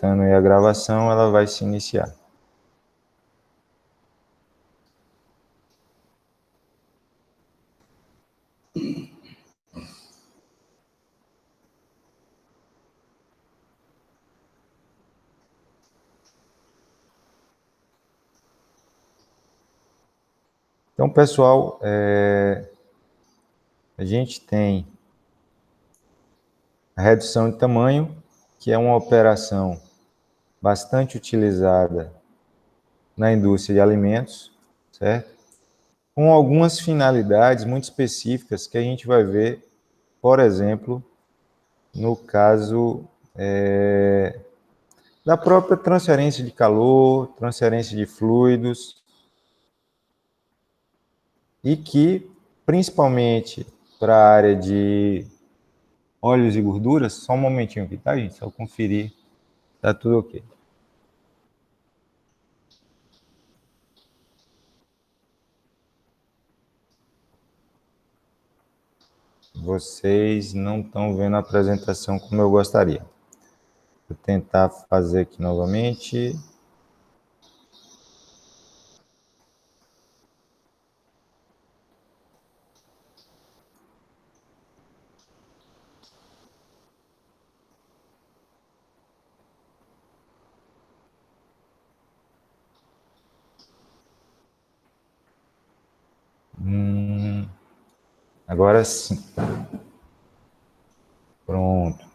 Ajeitando aí a gravação, ela vai se iniciar. Então, pessoal, a gente tem a redução de tamanho, que é uma operação bastante utilizada na indústria de alimentos, certo? Com algumas finalidades muito específicas que a gente vai ver, por exemplo, no caso da própria transferência de calor, transferência de fluidos, e que, principalmente para a área de óleos e gorduras, só um momentinho aqui, tá, gente? Só conferir, tá tudo ok. Vocês não estão vendo a apresentação como eu gostaria. Vou tentar fazer aqui novamente. Agora sim. Pronto.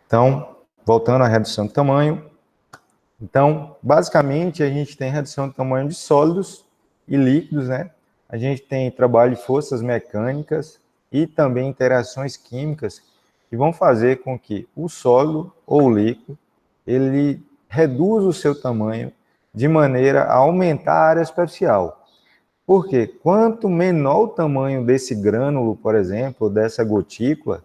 Então, voltando à redução de tamanho. Então, basicamente, a gente tem redução de tamanho de sólidos e líquidos, né? A gente tem trabalho de forças mecânicas e também interações químicas que vão fazer com que o sólido ou o líquido, ele reduza o seu tamanho de maneira a aumentar a área superficial. Porque quanto menor o tamanho desse grânulo, por exemplo, dessa gotícula,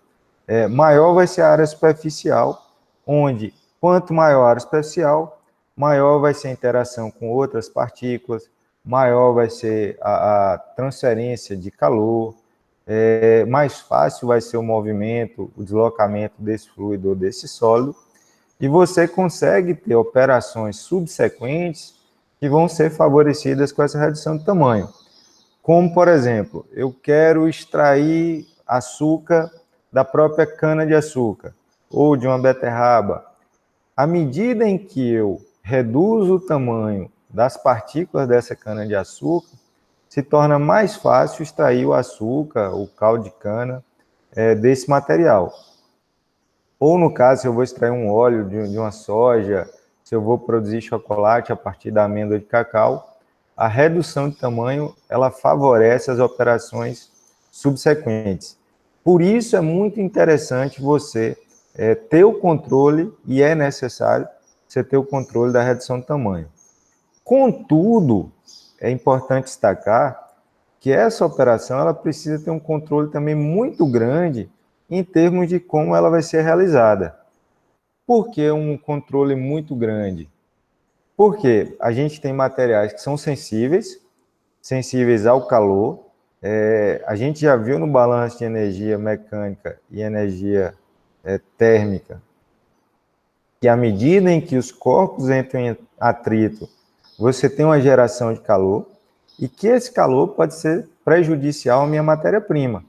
maior vai ser a área superficial, onde quanto maior a área superficial, maior vai ser a interação com outras partículas, maior vai ser a transferência de calor, mais fácil vai ser o movimento, o deslocamento desse fluido ou desse sólido, e você consegue ter operações subsequentes que vão ser favorecidas com essa redução de tamanho. Como, por exemplo, eu quero extrair açúcar da própria cana-de-açúcar ou de uma beterraba. À medida em que eu reduzo o tamanho das partículas dessa cana-de-açúcar, se torna mais fácil extrair o açúcar, o caldo de cana, desse material. Ou no caso, se eu vou extrair um óleo de uma soja, se eu vou produzir chocolate a partir da amêndoa de cacau, a redução de tamanho, ela favorece as operações subsequentes. Por isso é muito interessante você ter o controle, e é necessário você ter o controle da redução de tamanho. Contudo, é importante destacar que essa operação ela precisa ter um controle também muito grande em termos de como ela vai ser realizada. Por que um controle muito grande? Porque a gente tem materiais que são sensíveis ao calor. A gente já viu no balanço de energia mecânica e energia térmica que à medida em que os corpos entram em atrito, você tem uma geração de calor e que esse calor pode ser prejudicial à minha matéria-prima.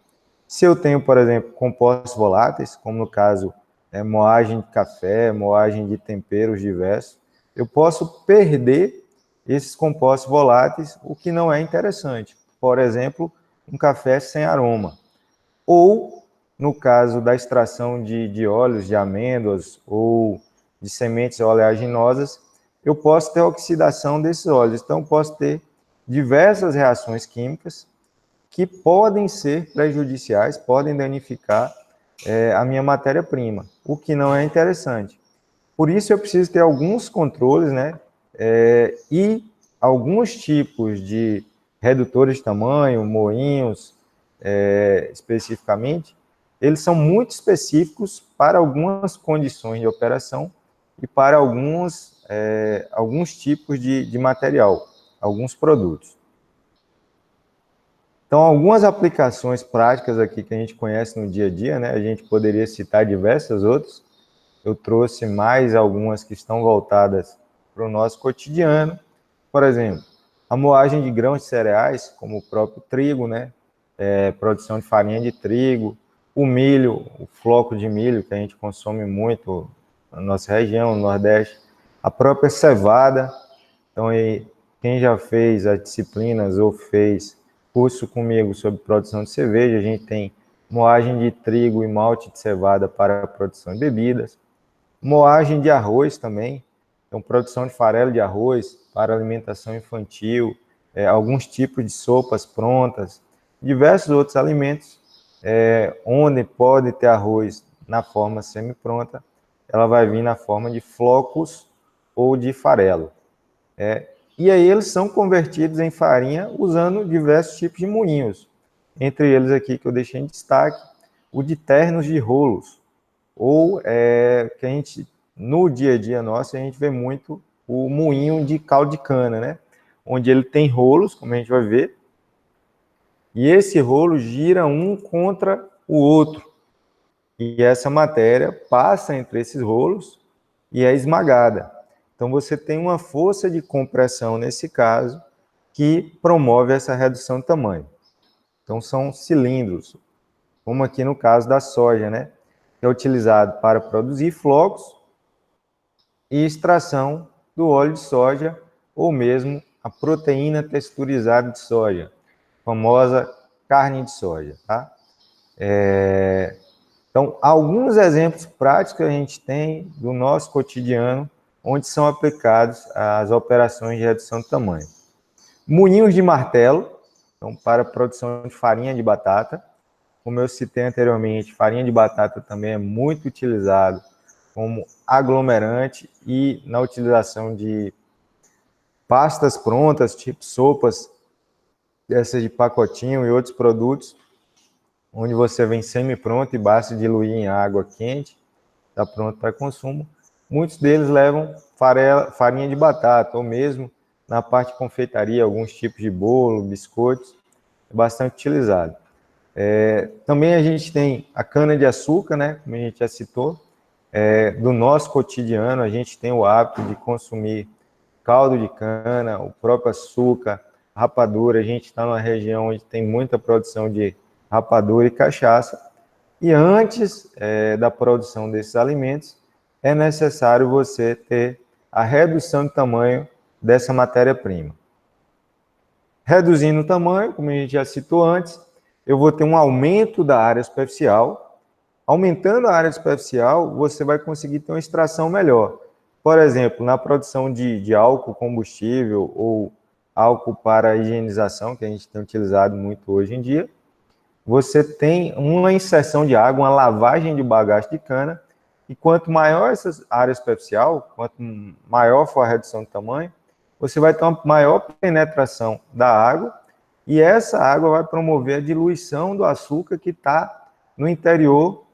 Se eu tenho, por exemplo, compostos voláteis, como no caso moagem de café, moagem de temperos diversos, eu posso perder esses compostos voláteis, o que não é interessante. Por exemplo, um café sem aroma. Ou, no caso da extração de óleos de amêndoas ou de sementes oleaginosas, eu posso ter oxidação desses óleos. Então, eu posso ter diversas reações químicas que podem ser prejudiciais, podem danificar a minha matéria-prima, o que não é interessante. Por isso, eu preciso ter alguns controles, né? E alguns tipos de redutores de tamanho, moinhos, especificamente, eles são muito específicos para algumas condições de operação e para alguns tipos de material, alguns produtos. Então, algumas aplicações práticas aqui que a gente conhece no dia a dia, né? A gente poderia citar diversas outras, eu trouxe mais algumas que estão voltadas para o nosso cotidiano. Por exemplo, a moagem de grãos de cereais, como o próprio trigo, né? Produção de farinha de trigo, o milho, o floco de milho, que a gente consome muito na nossa região, no Nordeste, a própria cevada. Então, aí, quem já fez as disciplinas ou fez curso comigo sobre produção de cerveja, a gente tem moagem de trigo e malte de cevada para a produção de bebidas, moagem de arroz também, então produção de farelo de arroz para alimentação infantil, alguns tipos de sopas prontas, diversos outros alimentos, onde pode ter arroz na forma semi-pronta, ela vai vir na forma de flocos ou de farelo. E aí eles são convertidos em farinha usando diversos tipos de moinhos. Entre eles aqui que eu deixei em destaque, o de ternos de rolos, ou que a gente, no dia a dia nosso, a gente vê muito o moinho de caldo de cana, né? Onde ele tem rolos, como a gente vai ver, e esse rolo gira um contra o outro. E essa matéria passa entre esses rolos e é esmagada. Então, você tem uma força de compressão, nesse caso, que promove essa redução de tamanho. Então, são cilindros, como aqui no caso da soja, né? Que é utilizado para produzir flocos e extração do óleo de soja, ou mesmo a proteína texturizada de soja, famosa carne de soja, tá? Então, alguns exemplos práticos que a gente tem do nosso cotidiano, onde são aplicados as operações de redução de tamanho. Moinhos de martelo, então, para a produção de farinha de batata. Como eu citei anteriormente, farinha de batata também é muito utilizado como aglomerante e na utilização de pastas prontas, tipo sopas, essas de pacotinho e outros produtos, onde você vem semi-pronto e basta diluir em água quente, está pronto para consumo. Muitos deles levam farinha de batata, ou mesmo na parte de confeitaria, alguns tipos de bolo, biscoitos, é bastante utilizado. Também a gente tem a cana-de-açúcar, né, como a gente já citou, do nosso cotidiano, a gente tem o hábito de consumir caldo de cana, o próprio açúcar, rapadura. A gente está numa região onde tem muita produção de rapadura e cachaça, e antes da produção desses alimentos, é necessário você ter a redução de tamanho dessa matéria-prima. Reduzindo o tamanho, como a gente já citou antes, eu vou ter um aumento da área superficial. Aumentando a área superficial, você vai conseguir ter uma extração melhor. Por exemplo, na produção de álcool combustível ou álcool para higienização, que a gente tem utilizado muito hoje em dia, você tem uma inserção de água, uma lavagem de bagaço de cana, e quanto maior essa área superficial, quanto maior for a redução de tamanho, você vai ter uma maior penetração da água, e essa água vai promover a diluição do açúcar que está no interior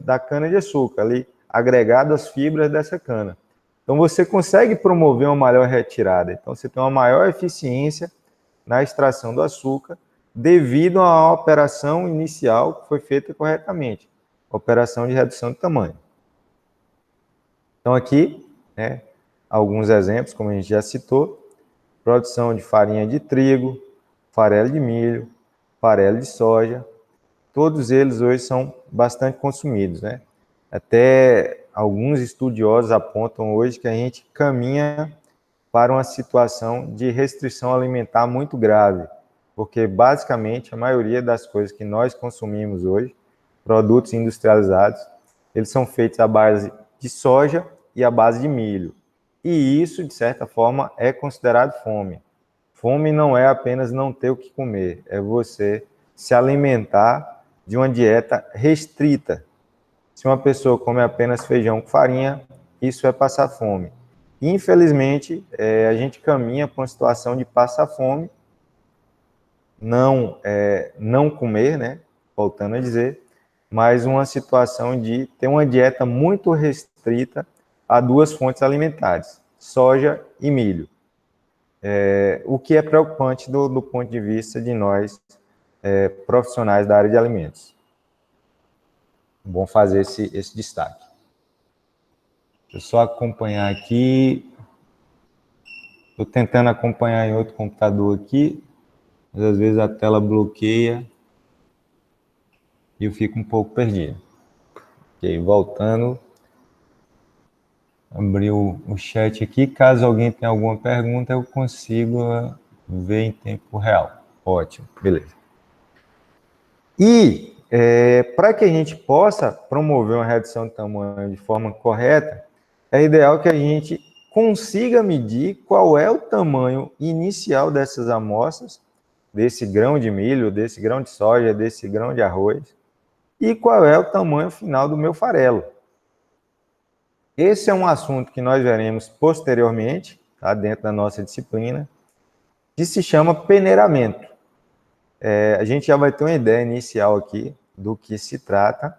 da cana-de-açúcar, ali agregado às fibras dessa cana. Então, você consegue promover uma maior retirada. Então, você tem uma maior eficiência na extração do açúcar, devido à operação inicial que foi feita corretamente, operação de redução de tamanho. Então, aqui, alguns exemplos, como a gente já citou, produção de farinha de trigo, farelo de milho, farelo de soja, todos eles hoje são bastante consumidos, né? Até alguns estudiosos apontam hoje que a gente caminha para uma situação de restrição alimentar muito grave, porque basicamente a maioria das coisas que nós consumimos hoje, produtos industrializados, eles são feitos à base de soja e à base de milho. E isso, de certa forma, é considerado fome. Fome não é apenas não ter o que comer, é você se alimentar de uma dieta restrita. Se uma pessoa come apenas feijão com farinha, isso é passar fome. Infelizmente, a gente caminha para uma situação de passar fome, não comer, né? Voltando a dizer, mas uma situação de ter uma dieta muito restrita a duas fontes alimentares, soja e milho. O que é preocupante do ponto de vista de nós, profissionais da área de alimentos. Bom fazer esse destaque. Deixa eu só acompanhar aqui. Estou tentando acompanhar em outro computador aqui, mas às vezes a tela bloqueia e eu fico um pouco perdido. Ok, voltando. Abrir o chat aqui. Caso alguém tenha alguma pergunta, eu consigo ver em tempo real. Ótimo, beleza. E para que a gente possa promover uma redução de tamanho de forma correta, é ideal que a gente consiga medir qual é o tamanho inicial dessas amostras, desse grão de milho, desse grão de soja, desse grão de arroz, e qual é o tamanho final do meu farelo. Esse é um assunto que nós veremos posteriormente, tá, dentro da nossa disciplina, que se chama peneiramento. A gente já vai ter uma ideia inicial aqui do que se trata.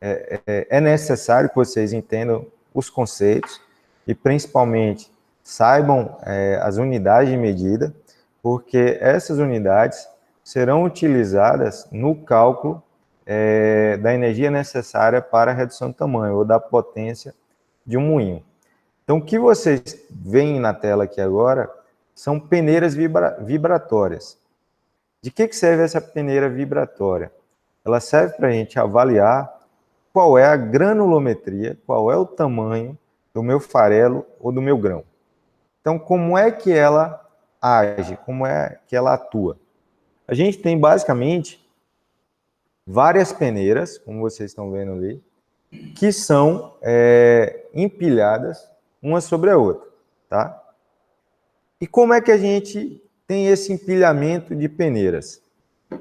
É necessário que vocês entendam os conceitos e, principalmente, saibam as unidades de medida, porque essas unidades serão utilizadas no cálculo da energia necessária para a redução do tamanho ou da potência de um moinho. Então, o que vocês veem na tela aqui agora são peneiras vibratórias. De que serve essa peneira vibratória? Ela serve para a gente avaliar qual é a granulometria, qual é o tamanho do meu farelo ou do meu grão. Então, como é que ela age? Como é que ela atua? A gente tem, basicamente, várias peneiras, como vocês estão vendo ali, que são empilhadas uma sobre a outra, tá? E como é que a gente tem esse empilhamento de peneiras?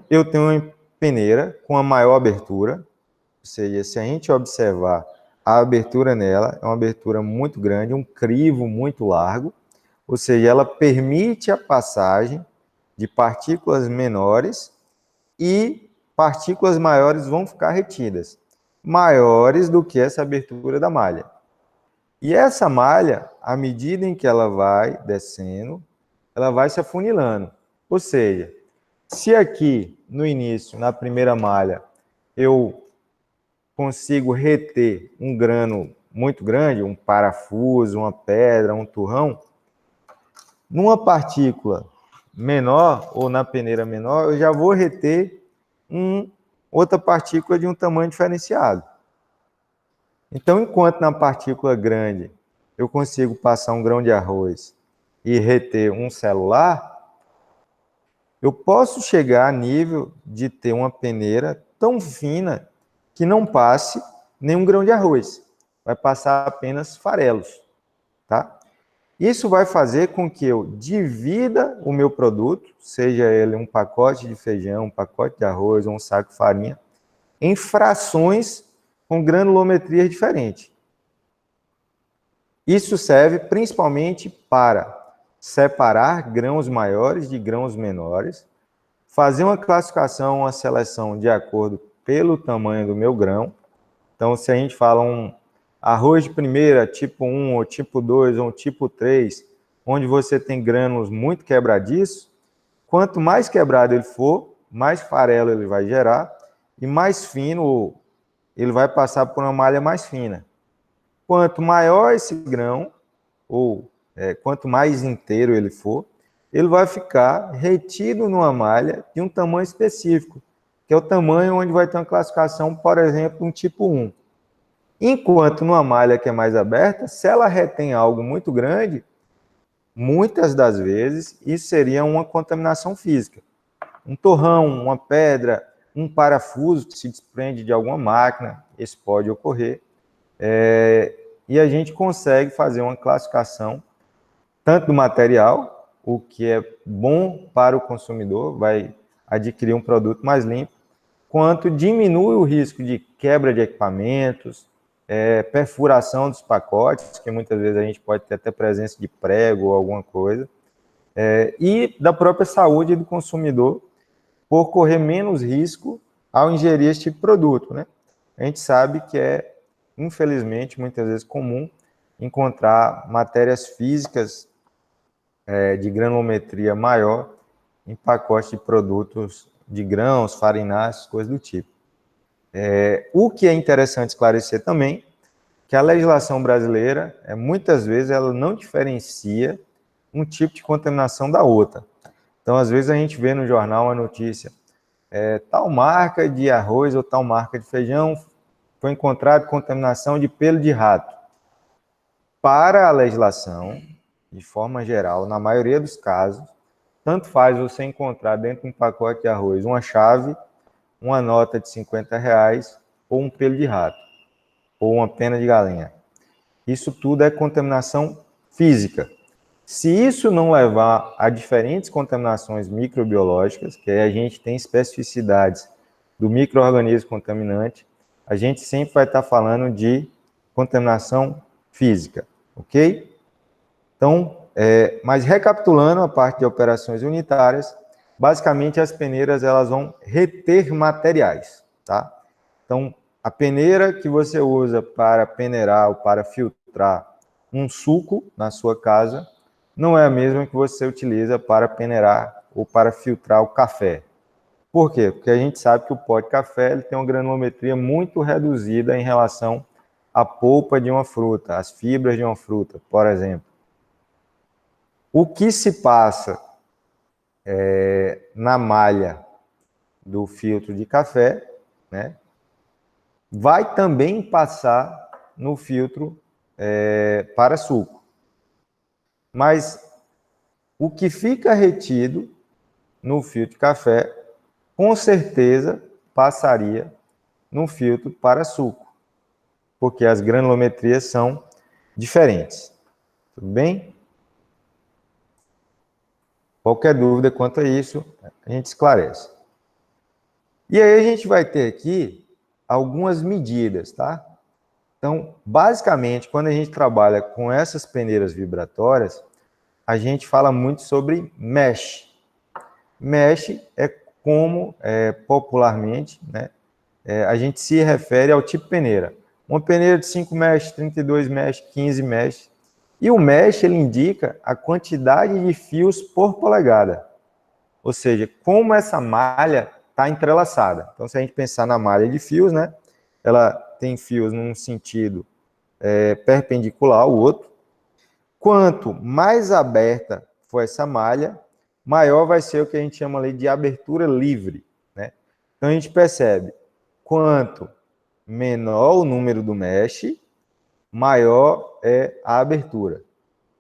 Eu tenho uma peneira com a maior abertura, ou seja, se a gente observar a abertura nela, é uma abertura muito grande, um crivo muito largo, ou seja, ela permite a passagem de partículas menores e partículas maiores vão ficar retidas, maiores do que essa abertura da malha. E essa malha, à medida em que ela vai descendo, ela vai se afunilando. Ou seja, se aqui no início, na primeira malha, eu consigo reter um grano muito grande, um parafuso, uma pedra, um turrão, numa partícula menor ou na peneira menor, eu já vou reter outra partícula de um tamanho diferenciado. Então, enquanto na partícula grande eu consigo passar um grão de arroz e reter um celular, eu posso chegar a nível de ter uma peneira tão fina que não passe nenhum grão de arroz. Vai passar apenas farelos, tá? Isso vai fazer com que eu divida o meu produto, seja ele um pacote de feijão, um pacote de arroz ou um saco de farinha, em frações com granulometria diferente. Isso serve principalmente para separar grãos maiores de grãos menores, fazer uma classificação, uma seleção de acordo pelo tamanho do meu grão. Então, se a gente fala um arroz de primeira, tipo 1, ou tipo 2, ou tipo 3, onde você tem grânulos muito quebradiços, quanto mais quebrado ele for, mais farelo ele vai gerar e mais fino ele vai passar por uma malha mais fina. Quanto maior esse grão, ou quanto mais inteiro ele for, ele vai ficar retido numa malha de um tamanho específico, que é o tamanho onde vai ter uma classificação, por exemplo, um tipo 1. Enquanto numa malha que é mais aberta, se ela retém algo muito grande, muitas das vezes isso seria uma contaminação física. Um torrão, uma pedra, um parafuso que se desprende de alguma máquina, isso pode ocorrer. E a gente consegue fazer uma classificação tanto do material, o que é bom para o consumidor, vai adquirir um produto mais limpo, quanto diminui o risco de quebra de equipamentos, perfuração dos pacotes, que muitas vezes a gente pode ter até presença de prego ou alguma coisa, e da própria saúde do consumidor, por correr menos risco ao ingerir esse tipo de produto, né? A gente sabe que infelizmente, muitas vezes comum encontrar matérias físicas de granulometria maior em pacotes de produtos de grãos, farináceos, coisas do tipo. O que é interessante esclarecer também que a legislação brasileira, muitas vezes, ela não diferencia um tipo de contaminação da outra. Então, às vezes, a gente vê no jornal uma notícia, tal marca de arroz ou tal marca de feijão foi encontrado contaminação de pelo de rato. Para a legislação, de forma geral, na maioria dos casos, tanto faz você encontrar dentro de um pacote de arroz uma chave, uma nota de R$50 ou um pelo de rato, ou uma pena de galinha. Isso tudo é contaminação física. Se isso não levar a diferentes contaminações microbiológicas, que aí a gente tem especificidades do micro-organismo contaminante, a gente sempre vai estar falando de contaminação física, ok? Então, mas recapitulando a parte de operações unitárias, basicamente as peneiras elas vão reter materiais, tá? Então, a peneira que você usa para peneirar ou para filtrar um suco na sua casa não é a mesma que você utiliza para peneirar ou para filtrar o café. Por quê? Porque a gente sabe que o pó de café ele tem uma granulometria muito reduzida em relação à polpa de uma fruta, às fibras de uma fruta, por exemplo. O que se passa na malha do filtro de café, né, vai também passar no filtro para suco. Mas o que fica retido no filtro de café, com certeza passaria no filtro para suco, porque as granulometrias são diferentes. Tudo bem? Qualquer dúvida quanto a isso, a gente esclarece. E aí a gente vai ter aqui algumas medidas, tá? Então, basicamente, quando a gente trabalha com essas peneiras vibratórias, a gente fala muito sobre mesh. Mesh é como, popularmente, né, a gente se refere ao tipo peneira. Uma peneira de 5 mesh, 32 mesh, 15 mesh. E o mesh, ele indica a quantidade de fios por polegada. Ou seja, como essa malha está entrelaçada. Então, se a gente pensar na malha de fios, né, ela tem fios num sentido perpendicular ao outro. Quanto mais aberta for essa malha, maior vai ser o que a gente chama ali de abertura livre, né? Então, a gente percebe, quanto menor o número do mesh, maior é a abertura.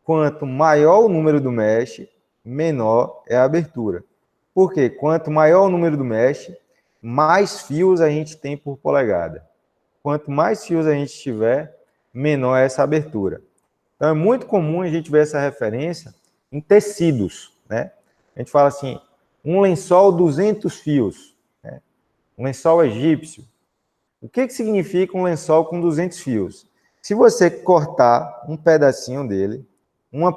Quanto maior o número do mesh, menor é a abertura. Por quê? Quanto maior o número do mesh, mais fios a gente tem por polegada. Quanto mais fios a gente tiver, menor é essa abertura. Então, é muito comum a gente ver essa referência em tecidos, né? A gente fala assim, um lençol 200 fios, né? Um lençol egípcio. O que significa um lençol com 200 fios? Se você cortar um pedacinho dele, uma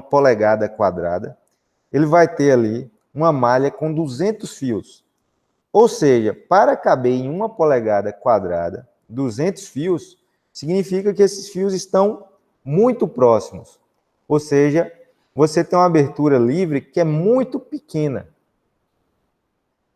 polegada quadrada, ele vai ter ali uma malha com 200 fios. Ou seja, para caber em uma polegada quadrada, 200 fios, significa que esses fios estão muito próximos. Ou seja, você tem uma abertura livre que é muito pequena.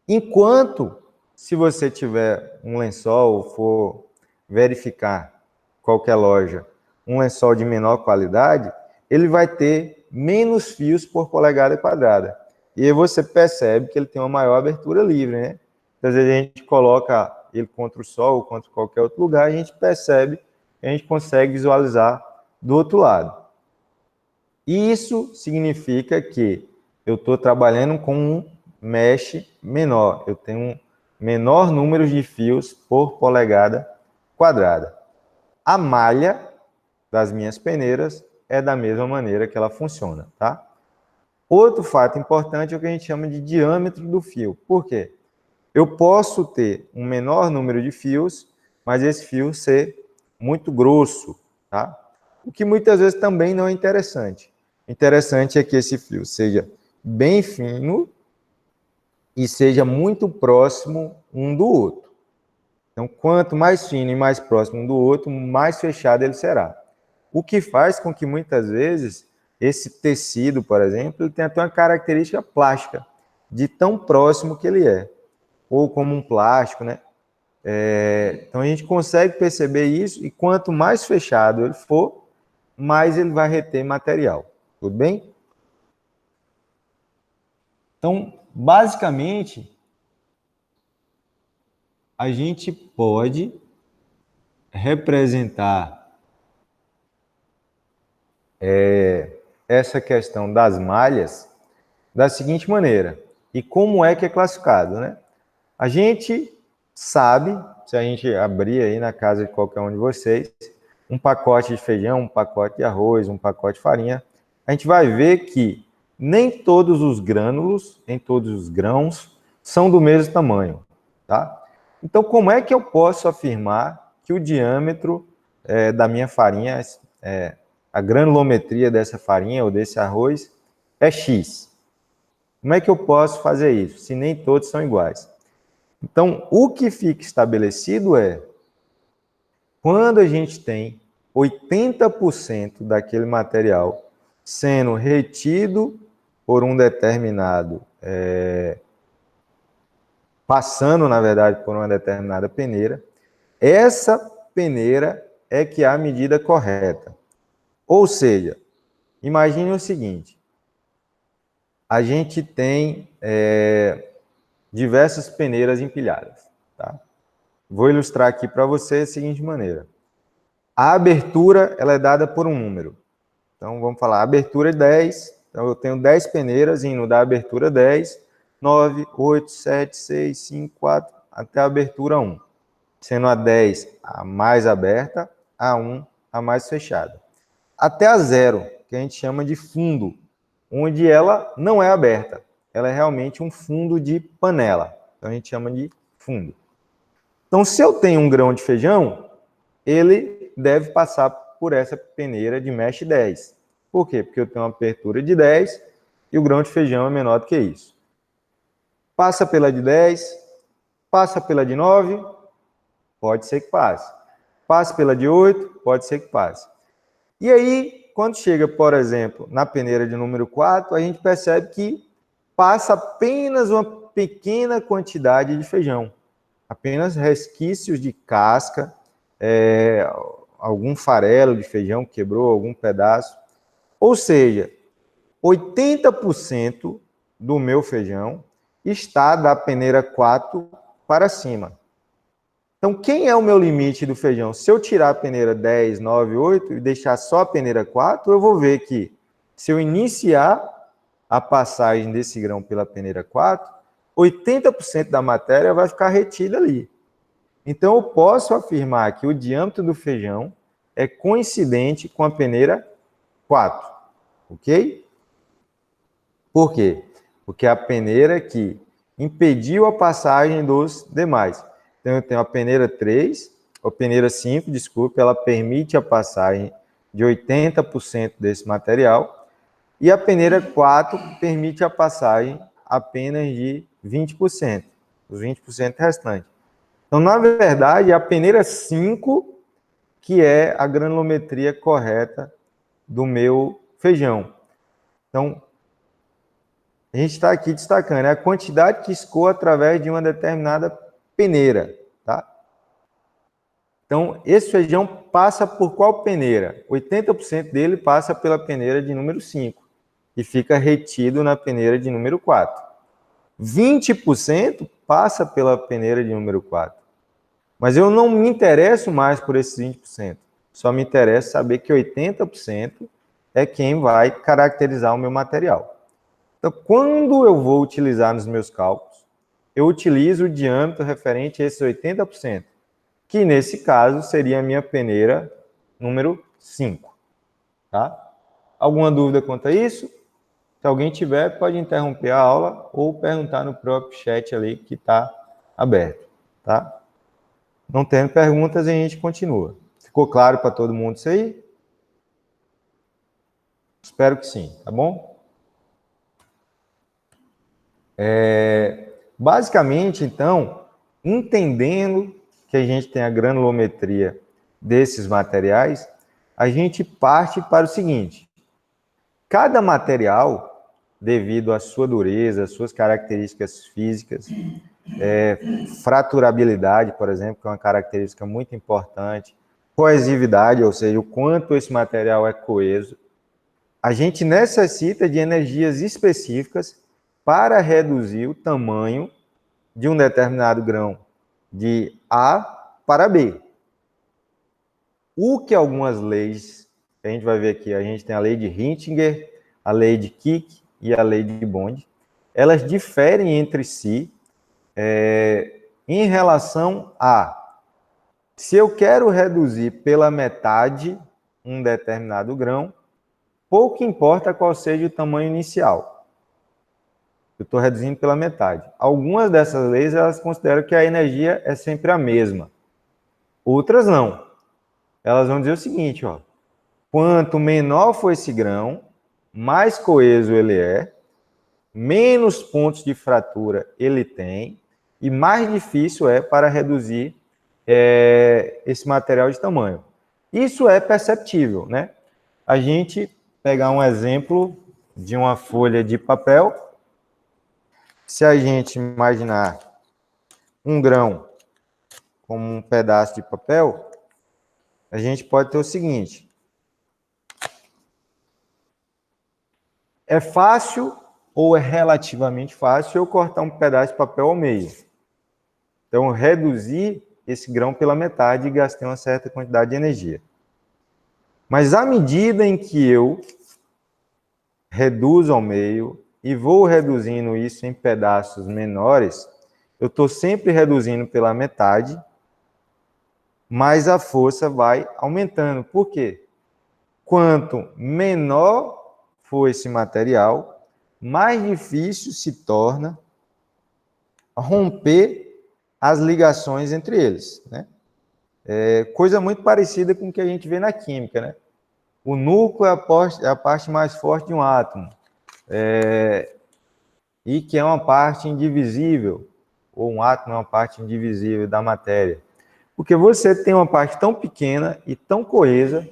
Enquanto, se você tiver um lençol, for verificar qualquer loja, um lençol de menor qualidade, ele vai ter menos fios por polegada quadrada. E aí você percebe que ele tem uma maior abertura livre, né? Às vezes a gente coloca ele contra o sol, contra qualquer outro lugar, a gente percebe que a gente consegue visualizar do outro lado. Isso significa que eu estou trabalhando com um mesh menor. Eu tenho um menor número de fios por polegada quadrada. A malha das minhas peneiras é da mesma maneira que ela funciona, tá? Outro fato importante é o que a gente chama de diâmetro do fio. Por quê? Eu posso ter um menor número de fios, mas esse fio ser muito grosso, tá? O que muitas vezes também não é interessante. Interessante é que esse fio seja bem fino e seja muito próximo um do outro. Então, quanto mais fino e mais próximo um do outro, mais fechado ele será. O que faz com que muitas vezes esse tecido, por exemplo, ele tenha até uma característica plástica, de tão próximo que ele é. Ou como um plástico, né? Então a gente consegue perceber isso, e quanto mais fechado ele for, mais ele vai reter material. Tudo bem? Então, basicamente, a gente pode representar essa questão das malhas da seguinte maneira. E como é que é classificado, né? A gente sabe, se a gente abrir aí na casa de qualquer um de vocês, um pacote de feijão, um pacote de arroz, um pacote de farinha, a gente vai ver que nem todos os grânulos, nem todos os grãos são do mesmo tamanho, tá? Então, como é que eu posso afirmar que o diâmetro da minha farinha, a granulometria dessa farinha ou desse arroz é X? Como é que eu posso fazer isso, se nem todos são iguais? Então, o que fica estabelecido é, quando a gente tem 80% daquele material sendo retido por um determinado, passando, na verdade, por uma determinada peneira, essa peneira é que é a medida correta. Ou seja, imagine o seguinte, a gente tem diversas peneiras empilhadas, tá? Vou ilustrar aqui para você da seguinte maneira. A abertura, ela é dada por um número. Então, vamos falar, abertura é 10. Então, eu tenho 10 peneiras indo da abertura 10, 9, 8, 7, 6, 5, 4, até a abertura 1. Sendo a 10 a mais aberta, a 1 a mais fechada. Até a 0, que a gente chama de fundo, onde ela não é aberta. Ela é realmente um fundo de panela. Então, a gente chama de fundo. Então, se eu tenho um grão de feijão, ele deve passar por essa peneira de mesh 10. Por quê? Porque eu tenho uma abertura de 10 e o grão de feijão é menor do que isso. Passa pela de 10, passa pela de 9, pode ser que passe. Passa pela de 8, pode ser que passe. E aí, quando chega, por exemplo, na peneira de número 4, a gente percebe que passa apenas uma pequena quantidade de feijão. Apenas resquícios de casca, algum farelo de feijão quebrou, algum pedaço. Ou seja, 80% do meu feijão está da peneira 4 para cima. Então, quem é o meu limite do feijão? Se eu tirar a peneira 10, 9, 8 e deixar só a peneira 4, eu vou ver que se eu iniciar a passagem desse grão pela peneira 4, 80% da matéria vai ficar retida ali. Então, eu posso afirmar que o diâmetro do feijão é coincidente com a peneira 4, ok? Por quê? Porque é a peneira que impediu a passagem dos demais. Então, eu tenho a peneira 3, a peneira 5, desculpe, ela permite a passagem de 80% desse material, e a peneira 4 permite a passagem apenas de 20%, os 20% restantes. Então, na verdade, é a peneira 5 que é a granulometria correta do meu feijão. Então, a gente está aqui destacando a quantidade que escoa através de uma determinada peneira, tá? Então, esse feijão passa por qual peneira? 80% dele passa pela peneira de número 5 e fica retido na peneira de número 4. 20% passa pela peneira de número 4. Mas eu não me interesso mais por esses 20%. Só me interessa saber que 80% é quem vai caracterizar o meu material. Então, quando eu vou utilizar nos meus cálculos, eu utilizo o diâmetro referente a esses 80%, que nesse caso seria a minha peneira número 5. Tá? Alguma dúvida quanto a isso? Se alguém tiver, pode interromper a aula ou perguntar no próprio chat ali que está aberto. Tá? Não tendo perguntas, a gente continua. Ficou claro para todo mundo isso aí? Espero que sim, tá bom? Basicamente, então, entendendo que a gente tem a granulometria desses materiais, a gente parte para o seguinte: cada material, devido à sua dureza, às suas características físicas, fraturabilidade, por exemplo, que é uma característica muito importante, coesividade, ou seja, o quanto esse material é coeso. A gente necessita de energias específicas para reduzir o tamanho de um determinado grão de A para B. O que algumas leis, a gente vai ver aqui, a gente tem a lei de Rintinger, a lei de Kick e a lei de Bond, elas diferem entre si em relação a, se eu quero reduzir pela metade um determinado grão, pouco importa qual seja o tamanho inicial. Eu estou reduzindo pela metade. Algumas dessas leis, elas consideram que a energia é sempre a mesma. Outras não. Elas vão dizer o seguinte, ó, quanto menor for esse grão, mais coeso ele é, menos pontos de fratura ele tem e mais difícil é para reduzir esse material de tamanho. Isso é perceptível, né? A gente pegar um exemplo de uma folha de papel, se a gente imaginar um grão como um pedaço de papel, a gente pode ter o seguinte: é fácil ou é relativamente fácil eu cortar um pedaço de papel ao meio. Então, reduzir esse grão pela metade e gastei uma certa quantidade de energia. Mas à medida em que eu reduzo ao meio e vou reduzindo isso em pedaços menores, eu estou sempre reduzindo pela metade, mas a força vai aumentando. Por quê? Quanto menor for esse material, mais difícil se torna romper as ligações entre eles, né? Coisa muito parecida com o que a gente vê na química, né? O núcleo é a parte mais forte de um átomo, e que é uma parte indivisível, ou um átomo é uma parte indivisível da matéria. Porque você tem uma parte tão pequena e tão coesa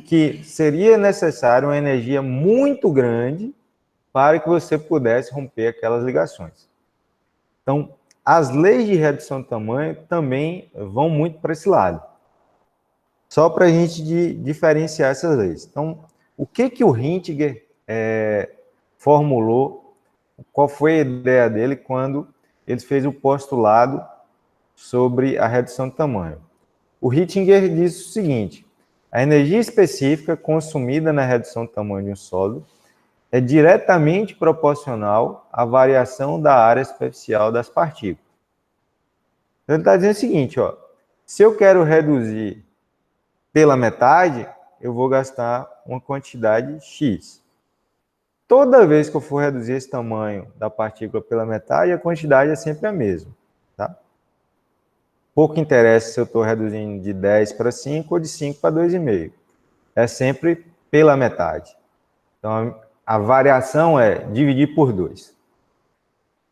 que seria necessário uma energia muito grande para que você pudesse romper aquelas ligações. Então, as leis de redução de tamanho também vão muito para esse lado. Só para a gente diferenciar essas leis. Então, o que o Rintinger formulou, qual foi a ideia dele quando ele fez o postulado sobre a redução de tamanho? O Rintinger diz o seguinte: a energia específica consumida na redução de tamanho de um sólido é diretamente proporcional à variação da área superficial das partículas. Então, ele está dizendo o seguinte, ó, se eu quero reduzir pela metade, eu vou gastar uma quantidade X. Toda vez que eu for reduzir esse tamanho da partícula pela metade, a quantidade é sempre a mesma. Tá? Pouco interessa se eu estou reduzindo de 10 para 5 ou de 5 para 2,5. É sempre pela metade. Então, a variação é dividir por 2.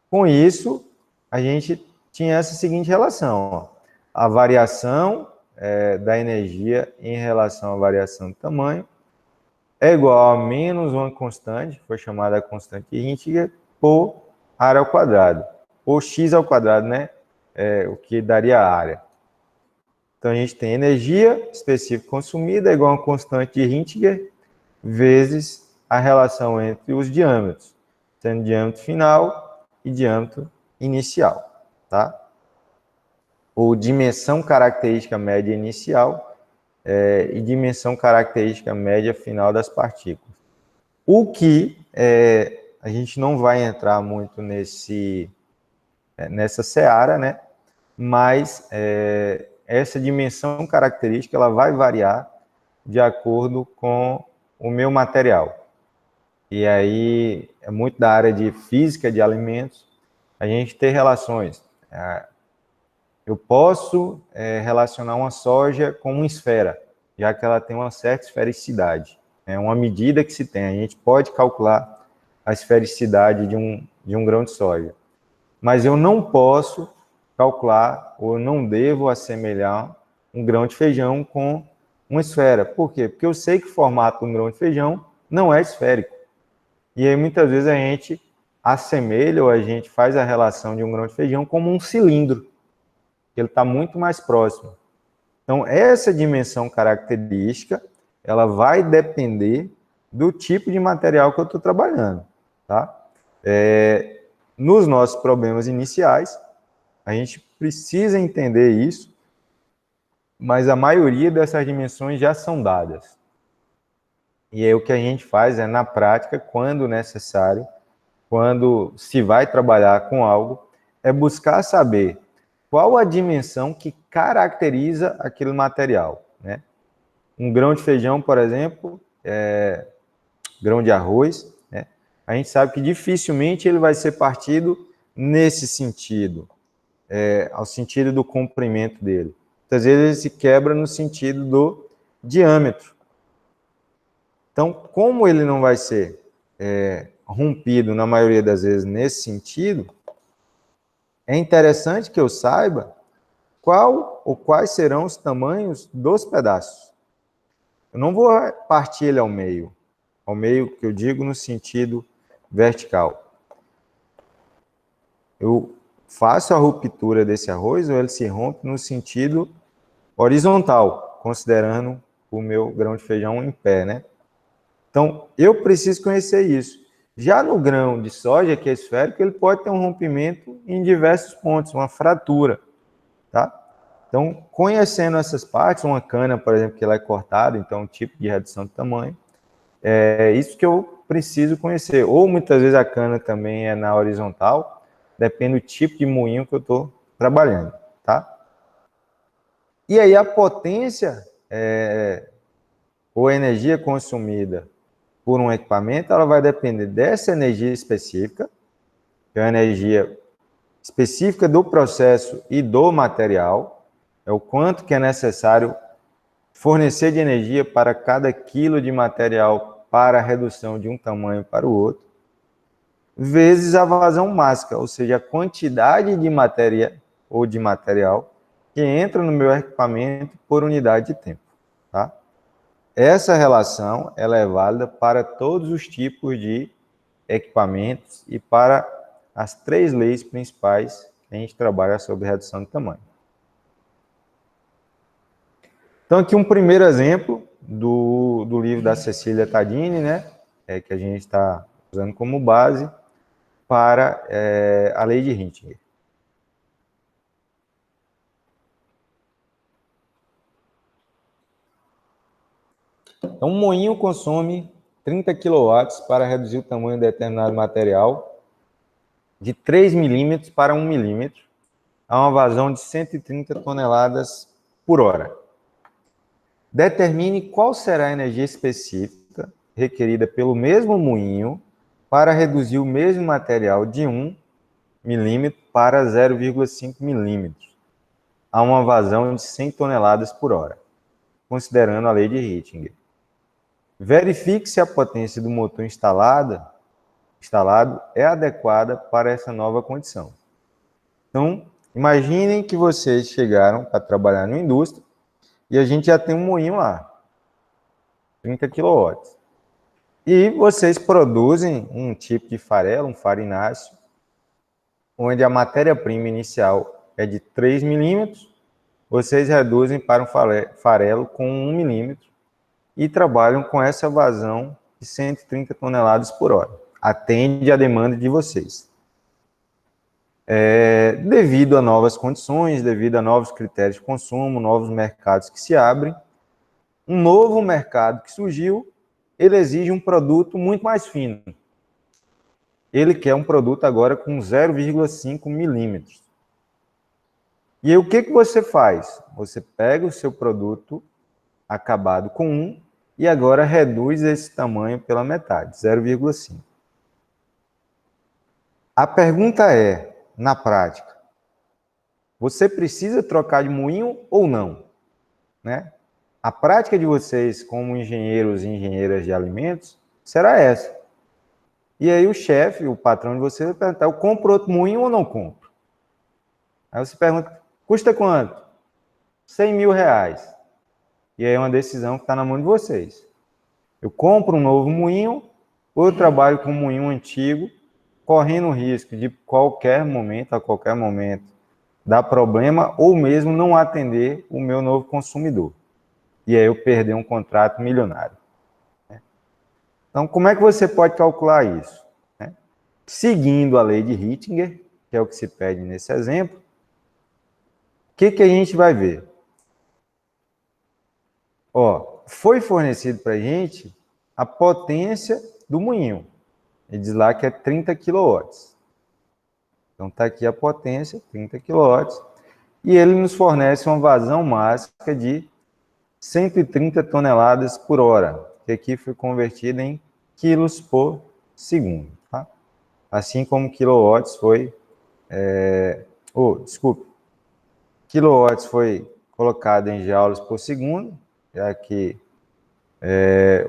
Com isso, a gente tinha essa seguinte relação. Ó. A variação da energia em relação à variação do tamanho é igual a menos uma constante, foi chamada a constante Rintinger, por área ao quadrado. Ou x ao quadrado, né? O que daria a área. Então, a gente tem energia específica consumida é igual a uma constante de Rintinger vezes a relação entre os diâmetros, sendo diâmetro final e diâmetro inicial, tá? Ou dimensão característica média inicial e dimensão característica média final das partículas. O que a gente não vai entrar muito nessa seara, né? Mas essa dimensão característica ela vai variar de acordo com o meu material. E aí é muito da área de física de alimentos, a gente ter relações. Eu posso relacionar uma soja com uma esfera, já que ela tem uma certa esfericidade. É uma medida que se tem. A gente pode calcular a esfericidade de um grão de soja. Mas eu não posso calcular, ou eu não devo assemelhar um grão de feijão com uma esfera. Por quê? Porque eu sei que o formato de um grão de feijão não é esférico. E aí, muitas vezes, a gente assemelha, ou a gente faz a relação de um grão de feijão como um cilindro, que ele está muito mais próximo. Então, essa dimensão característica, ela vai depender do tipo de material que eu estou trabalhando, tá? Nos nossos problemas iniciais, a gente precisa entender isso, mas a maioria dessas dimensões já são dadas. E aí o que a gente faz é, na prática, quando necessário, quando se vai trabalhar com algo, é buscar saber qual a dimensão que caracteriza aquele material, né? Um grão de feijão, por exemplo, grão de arroz, né? A gente sabe que dificilmente ele vai ser partido nesse sentido, ao sentido do comprimento dele. Muitas vezes ele se quebra no sentido do diâmetro. Então, como ele não vai ser rompido, na maioria das vezes, nesse sentido, é interessante que eu saiba qual ou quais serão os tamanhos dos pedaços. Eu não vou partir ele ao meio que eu digo no sentido vertical. Eu faço a ruptura desse arroz ou ele se rompe no sentido horizontal, considerando o meu grão de feijão em pé, né? Então, eu preciso conhecer isso. Já no grão de soja, que é esférico, ele pode ter um rompimento em diversos pontos, uma fratura, tá? Então, conhecendo essas partes, uma cana, por exemplo, que ela é cortada, então, um tipo de redução de tamanho, é isso que eu preciso conhecer. Ou, muitas vezes, a cana também é na horizontal, depende do tipo de moinho que eu estou trabalhando, tá? E aí, a potência ou a energia consumida por um equipamento, ela vai depender dessa energia específica, que é a energia específica do processo e do material, é o quanto que é necessário fornecer de energia para cada quilo de material para a redução de um tamanho para o outro, vezes a vazão máxima, ou seja, a quantidade de matéria ou de material que entra no meu equipamento por unidade de tempo, tá? Essa relação ela é válida para todos os tipos de equipamentos e para as 3 leis principais que a gente trabalha sobre redução de tamanho. Então, aqui um primeiro exemplo do livro da Cecília Tadini, né, que a gente está usando como base para a lei de Rintinger. Então, um moinho consome 30 kW para reduzir o tamanho de determinado material de 3 milímetros para 1 milímetro a uma vazão de 130 toneladas por hora. Determine qual será a energia específica requerida pelo mesmo moinho para reduzir o mesmo material de 1 milímetro para 0,5 milímetros a uma vazão de 100 toneladas por hora, considerando a lei de Rintinger. Verifique se a potência do motor instalado é adequada para essa nova condição. Então, imaginem que vocês chegaram para trabalhar na indústria e a gente já tem um moinho lá, 30 kW. E vocês produzem um tipo de farelo, um farináceo, onde a matéria-prima inicial é de 3 milímetros, vocês reduzem para um farelo com 1 milímetro e trabalham com essa vazão de 130 toneladas por hora. Atende à demanda de vocês. Devido a novas condições, devido a novos critérios de consumo, novos mercados que se abrem, um novo mercado que surgiu, ele exige um produto muito mais fino. Ele quer um produto agora com 0,5 milímetros. E aí, o que você faz? Você pega o seu produto acabado com 1 e agora reduz esse tamanho pela metade, 0,5. A pergunta é, na prática, você precisa trocar de moinho ou não? Né? A prática de vocês como engenheiros e engenheiras de alimentos será essa. E aí o chefe, o patrão de vocês vai perguntar, eu compro outro moinho ou não compro? Aí você pergunta, custa quanto? 100 mil reais. E aí é uma decisão que está na mão de vocês. Eu compro um novo moinho ou eu trabalho com um moinho antigo correndo o risco de qualquer momento, a qualquer momento, dar problema ou mesmo não atender o meu novo consumidor. E aí eu perder um contrato milionário. Então, como é que você pode calcular isso? Seguindo a lei de Rittinger, que é o que se pede nesse exemplo, o que a gente vai ver? Ó, foi fornecido para a gente a potência do moinho. Ele diz lá que é 30 kW. Então está aqui a potência, 30 kW. E ele nos fornece uma vazão máxima de 130 toneladas por hora, que aqui foi convertido em quilos por segundo. Tá? Assim como quilowatts foi... desculpe. Quilowatts foi colocado em joules por segundo, já que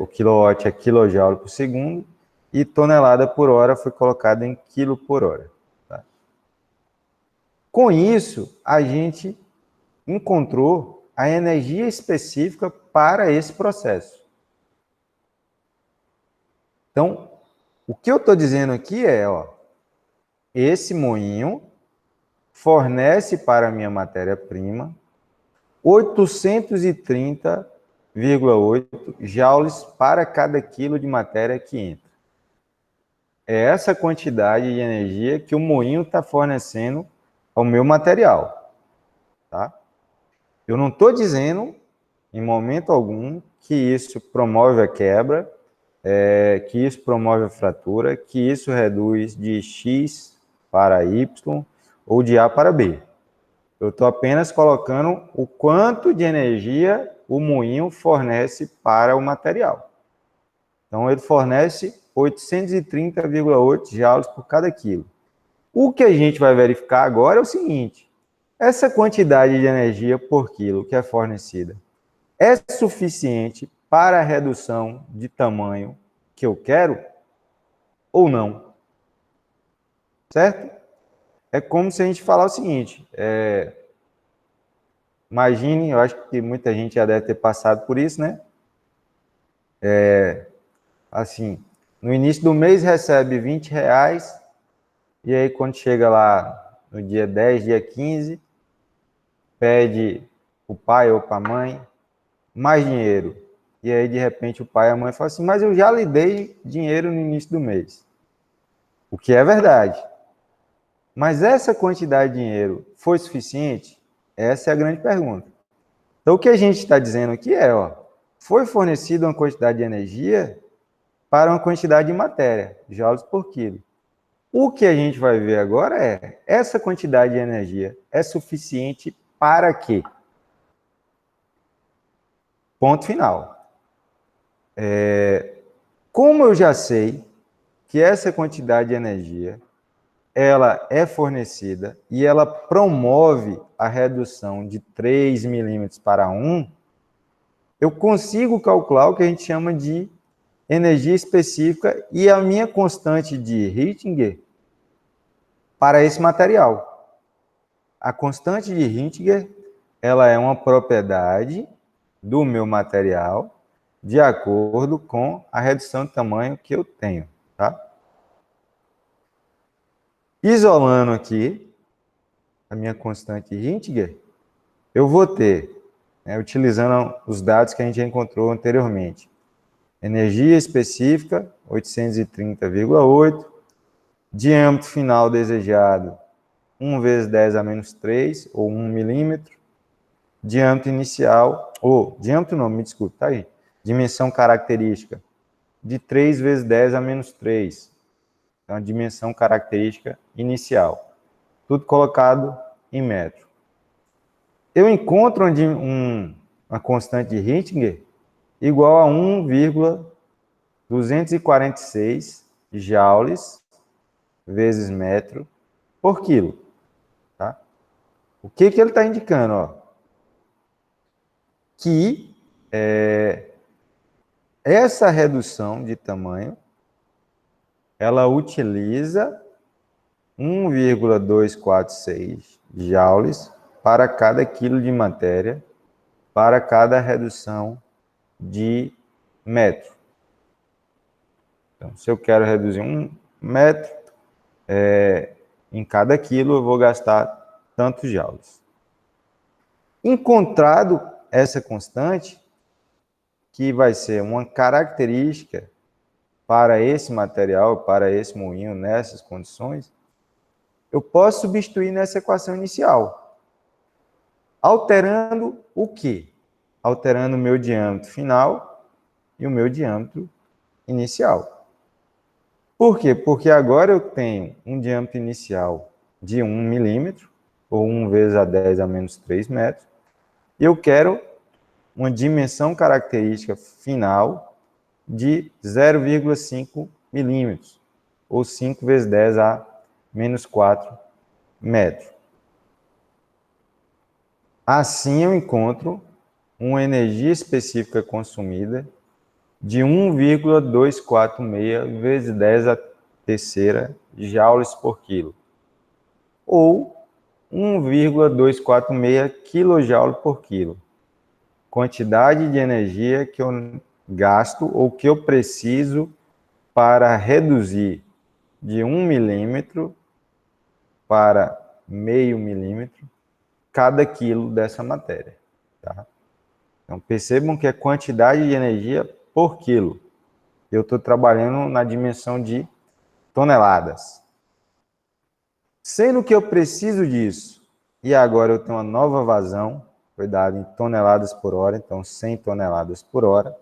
o kilowatt é kilojoule por segundo, e tonelada por hora foi colocado em quilo por hora. Tá? Com isso, a gente encontrou a energia específica para esse processo. Então, o que eu estou dizendo aqui é, esse moinho fornece para a minha matéria-prima 830,8 joules para cada quilo de matéria que entra. É essa quantidade de energia que o moinho está fornecendo ao meu material. Tá? Eu não estou dizendo, em momento algum, que isso promove a quebra, que isso promove a fratura, que isso reduz de X para Y ou de A para B. Eu estou apenas colocando o quanto de energia o moinho fornece para o material. Então, ele fornece 830,8 joules por cada quilo. O que a gente vai verificar agora é o seguinte: essa quantidade de energia por quilo que é fornecida é suficiente para a redução de tamanho que eu quero ou não? Certo? É como se a gente falar o seguinte, imagine, eu acho que muita gente já deve ter passado por isso, né? Assim, no início do mês recebe R$20, e aí quando chega lá no dia 10, dia 15, pede o pai ou para a mãe mais dinheiro. E aí, de repente, o pai e a mãe falam assim, mas eu já lhe dei dinheiro no início do mês. O que é verdade. Mas essa quantidade de dinheiro foi suficiente? Essa é a grande pergunta. Então, o que a gente está dizendo aqui é, foi fornecida uma quantidade de energia para uma quantidade de matéria, joules por quilo. O que a gente vai ver agora é, essa quantidade de energia é suficiente para quê? Ponto final. Como eu já sei que essa quantidade de energia ela é fornecida e ela promove a redução de 3 milímetros para 1, eu consigo calcular o que a gente chama de energia específica e a minha constante de Rittinger para esse material. A constante de Rittinger ela é uma propriedade do meu material de acordo com a redução de tamanho que eu tenho. Tá? Isolando aqui a minha constante Rittinger, eu vou ter, utilizando os dados que a gente já encontrou anteriormente, energia específica, 830,8, diâmetro final desejado, 1 vezes 10 a menos 3, ou 1 milímetro, diâmetro inicial, diâmetro não, me desculpe, tá aí, dimensão característica, de 3 vezes 10 a menos 3, então a dimensão característica inicial, tudo colocado em metro. Eu encontro uma constante de Rittinger igual a 1,246 joules vezes metro por quilo. Tá? O que ele está indicando? Que essa redução de tamanho ela utiliza 1,246 joules para cada quilo de matéria, para cada redução de metro. Então, se eu quero reduzir 1 metro, em cada quilo eu vou gastar tantos joules. Encontrado essa constante, que vai ser uma característica para esse material, para esse moinho, nessas condições, eu posso substituir nessa equação inicial. Alterando o quê? Alterando o meu diâmetro final e o meu diâmetro inicial. Por quê? Porque agora eu tenho um diâmetro inicial de 1 milímetro, ou 1 vezes a 10 a menos 3 metros, e eu quero uma dimensão característica final de 0,5 milímetros, ou 5 vezes 10 a menos 4 metros. Assim eu encontro uma energia específica consumida de 1,246 vezes 10 a terceira joules por quilo, ou 1,246 kJ por quilo. Quantidade de energia que eu gasto ou que eu preciso para reduzir de 1 milímetro para meio milímetro cada quilo dessa matéria. Tá? Então, percebam que é quantidade de energia por quilo. Eu estou trabalhando na dimensão de toneladas. Sendo que eu preciso disso, e agora eu tenho uma nova vazão, foi dado em toneladas por hora, então 100 toneladas por hora,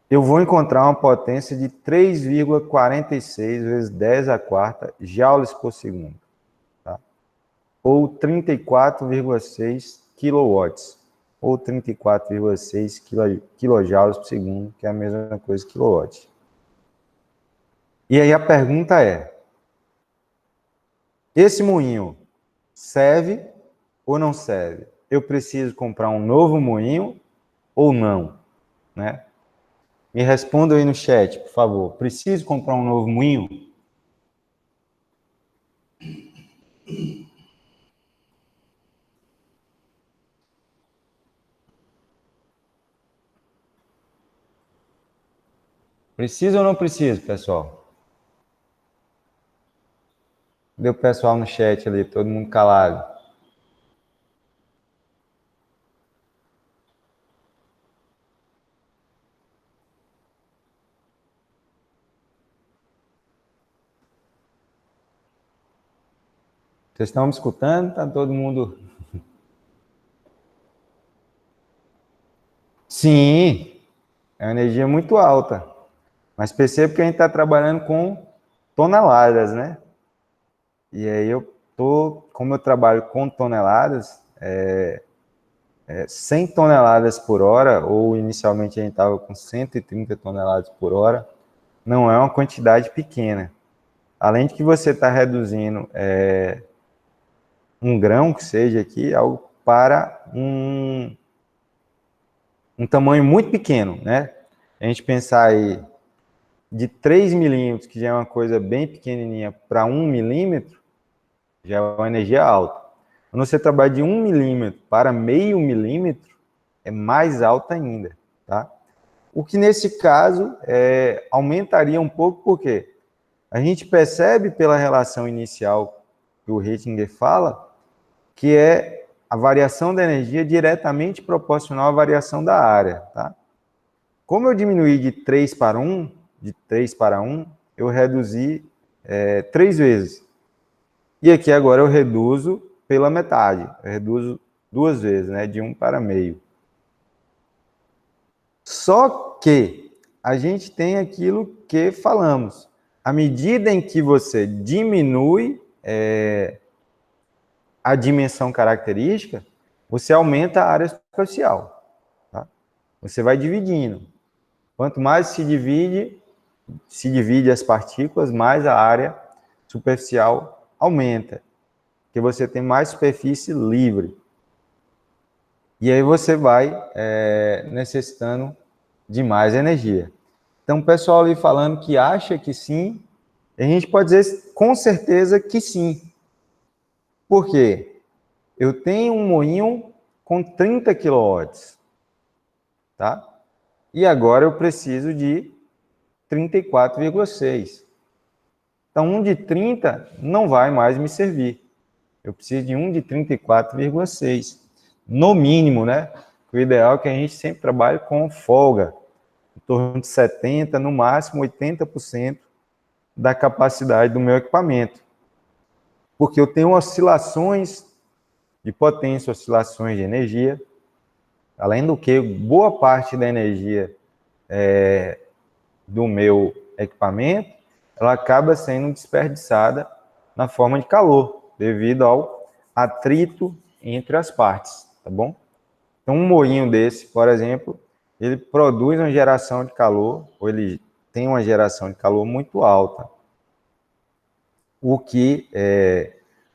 eu vou encontrar uma potência de 3,46 vezes 10 a quarta joules por segundo, tá? Ou 34,6 kilowatts, ou 34,6 kilojoules por segundo, que é a mesma coisa que quilowatt. E aí a pergunta é, esse moinho serve ou não serve? Eu preciso comprar um novo moinho ou não? Né? Me responda aí no chat, por favor. Preciso comprar um novo moinho? Preciso ou não preciso, pessoal? Cadê o pessoal no chat ali, todo mundo calado? Vocês estão me escutando? Está todo mundo... Sim, é uma energia muito alta. Mas perceba que a gente está trabalhando com toneladas, né? E aí como eu trabalho com toneladas, 100 toneladas por hora, ou inicialmente a gente estava com 130 toneladas por hora, não é uma quantidade pequena. Além de que você está reduzindo um grão, que seja aqui, algo para um tamanho muito pequeno, né? A gente pensar aí de 3 milímetros, que já é uma coisa bem pequenininha, para 1 milímetro, já é uma energia alta. Quando você trabalha de 1 milímetro para meio milímetro, é mais alta ainda, tá? O que nesse caso aumentaria um pouco, porque a gente percebe pela relação inicial que o Hettinger fala, que é a variação da energia diretamente proporcional à variação da área, tá? Como eu diminuí de 3 para 1, eu reduzi 3 vezes. E aqui agora eu reduzo pela metade, eu reduzo 2 vezes, né, de 1 para meio. Só que a gente tem aquilo que falamos. À medida em que você diminui a dimensão característica, você aumenta a área superficial. Tá? Você vai dividindo. Quanto mais se divide as partículas, mais a área superficial aumenta. Porque você tem mais superfície livre. E aí você vai necessitando de mais energia. Então, o pessoal ali falando que acha que sim, a gente pode dizer com certeza que sim. Por quê? Eu tenho um moinho com 30 kW, tá? E agora eu preciso de 34,6. Então, 1 de 30 não vai mais me servir. Eu preciso de 1 de 34,6. No mínimo, né? O ideal é que a gente sempre trabalhe com folga, em torno de 70%, no máximo 80% da capacidade do meu equipamento. Porque eu tenho oscilações de potência, oscilações de energia, além do que boa parte da energia do meu equipamento, ela acaba sendo desperdiçada na forma de calor, devido ao atrito entre as partes, tá bom? Então, um moinho desse, por exemplo, ele produz uma geração de calor, ou ele tem uma geração de calor muito alta, o que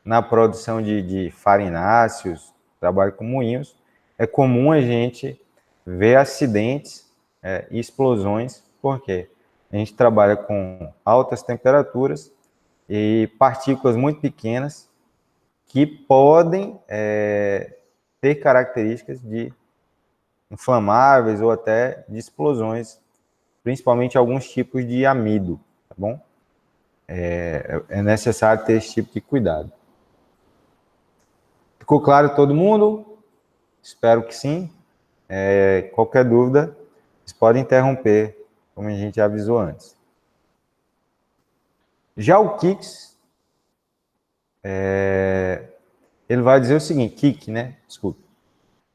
na produção de farináceos, trabalho com moinhos, é comum a gente ver acidentes e explosões, porque a gente trabalha com altas temperaturas e partículas muito pequenas que podem ter características de inflamáveis ou até de explosões, principalmente alguns tipos de amido, tá bom? É necessário ter esse tipo de cuidado. Ficou claro todo mundo? Espero que sim. Qualquer dúvida, vocês podem interromper, como a gente avisou antes. Já o Kix, ele vai dizer o seguinte, Kik, né? Desculpa.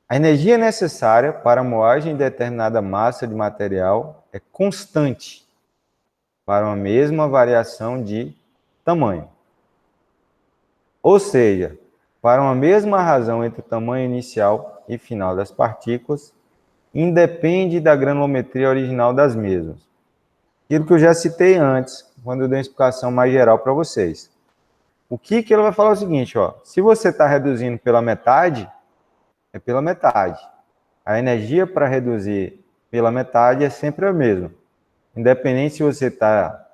A energia necessária para a moagem de determinada massa de material é constante para uma mesma variação de tamanho. Ou seja, para uma mesma razão entre o tamanho inicial e final das partículas, independe da granulometria original das mesmas. Aquilo que eu já citei antes, quando eu dei uma explicação mais geral para vocês. O que ele vai falar é o seguinte, ó, se você está reduzindo pela metade, é pela metade. A energia para reduzir pela metade é sempre a mesma. Independente se você está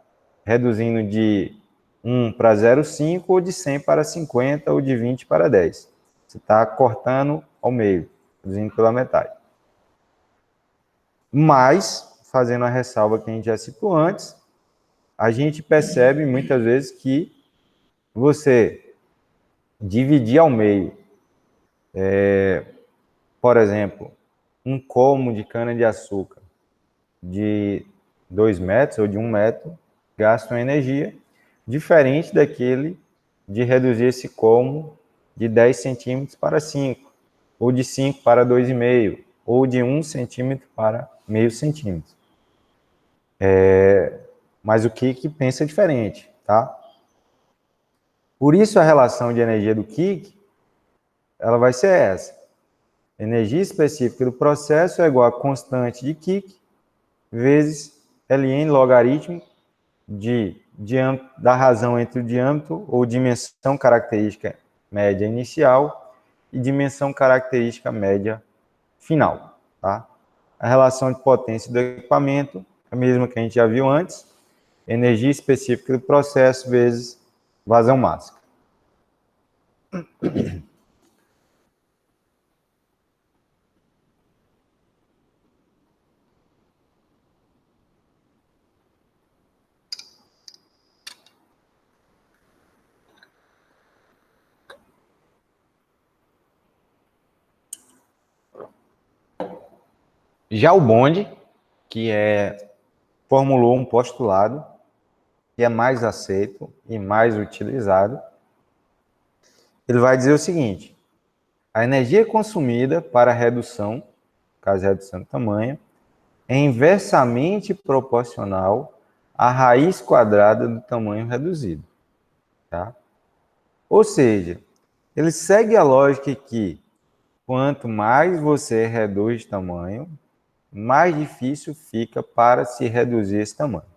reduzindo de 1 para 0,5 ou de 100 para 50 ou de 20 para 10. Você está cortando ao meio, reduzindo pela metade. Mas, fazendo a ressalva que a gente já citou antes, a gente percebe muitas vezes que você dividir ao meio, por exemplo, um colmo de cana-de-açúcar de 2 metros ou de 1 metro, gasta uma energia diferente daquele de reduzir esse colmo de 10 centímetros para 5, ou de 5 para 2,5, ou de 1 centímetro para meio centímetro. Mas o Kik pensa diferente, tá? Por isso a relação de energia do Kik, ela vai ser essa. Energia específica do processo é igual a constante de Kik vezes Ln logaritmo da razão entre o diâmetro ou dimensão característica média inicial e dimensão característica média final. Tá? A relação de potência do equipamento é a mesma que a gente já viu antes, energia específica do processo vezes vazão máxima. Já o Bond, que formulou um postulado que é mais aceito e mais utilizado, ele vai dizer o seguinte: a energia consumida para a redução, no caso de redução de tamanho, é inversamente proporcional à raiz quadrada do tamanho reduzido. Tá? Ou seja, ele segue a lógica que quanto mais você reduz de tamanho, mais difícil fica para se reduzir esse tamanho.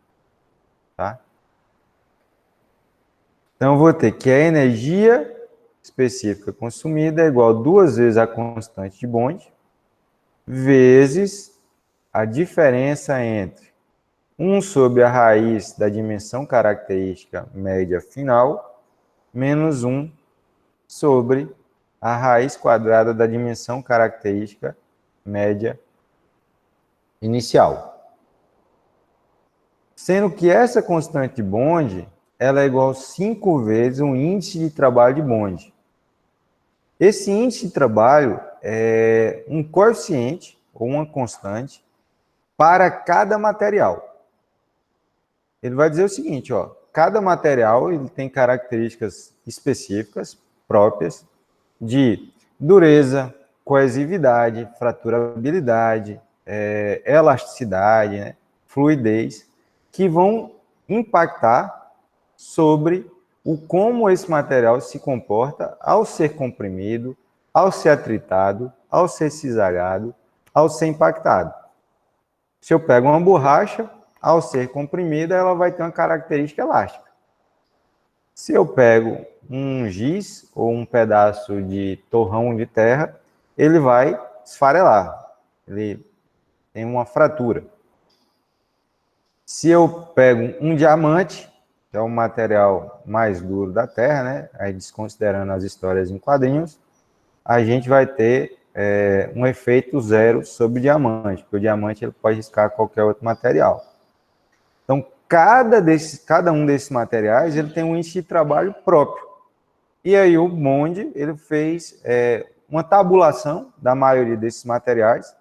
Tá? Então, eu vou ter que a energia específica consumida é igual a 2 vezes a constante de Bond, vezes a diferença entre 1 sobre a raiz da dimensão característica média final, menos 1 sobre a raiz quadrada da dimensão característica média inicial. Sendo que essa constante de Bond, ela é igual a 5 vezes o índice de trabalho de bonde. Esse índice de trabalho é um coeficiente ou uma constante para cada material. Ele vai dizer o seguinte, ó, cada material ele tem características específicas, próprias, de dureza, coesividade, fraturabilidade, elasticidade, né, fluidez, que vão impactar sobre o como esse material se comporta ao ser comprimido, ao ser atritado, ao ser cisalhado, ao ser impactado. Se eu pego uma borracha, ao ser comprimida, ela vai ter uma característica elástica. Se eu pego um giz ou um pedaço de torrão de terra, ele vai esfarelar, ele tem uma fratura. Se eu pego um diamante, que é o material mais duro da Terra, né? Aí desconsiderando as histórias em quadrinhos, a gente vai ter um efeito zero sobre o diamante, porque o diamante ele pode riscar qualquer outro material. Então, cada um desses materiais ele tem um índice de trabalho próprio. E aí o Bond ele fez uma tabulação da maioria desses materiais.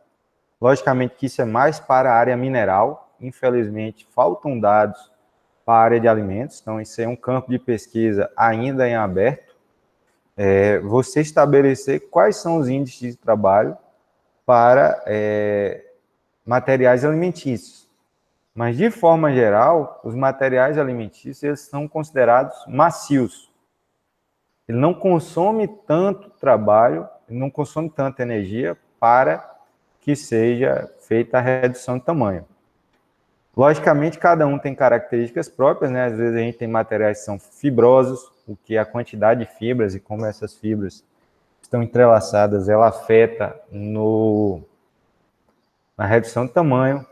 Logicamente que isso é mais para a área mineral. Infelizmente, faltam dados para a área de alimentos. Então, isso é um campo de pesquisa ainda em aberto. Você estabelecer quais são os índices de trabalho para materiais alimentícios. Mas, de forma geral, os materiais alimentícios eles são considerados macios. Ele não consome tanto trabalho, ele não consome tanta energia para que seja feita a redução de tamanho. Logicamente, cada um tem características próprias, né? Às vezes a gente tem materiais que são fibrosos, o que a quantidade de fibras e como essas fibras estão entrelaçadas, ela afeta na redução de tamanho.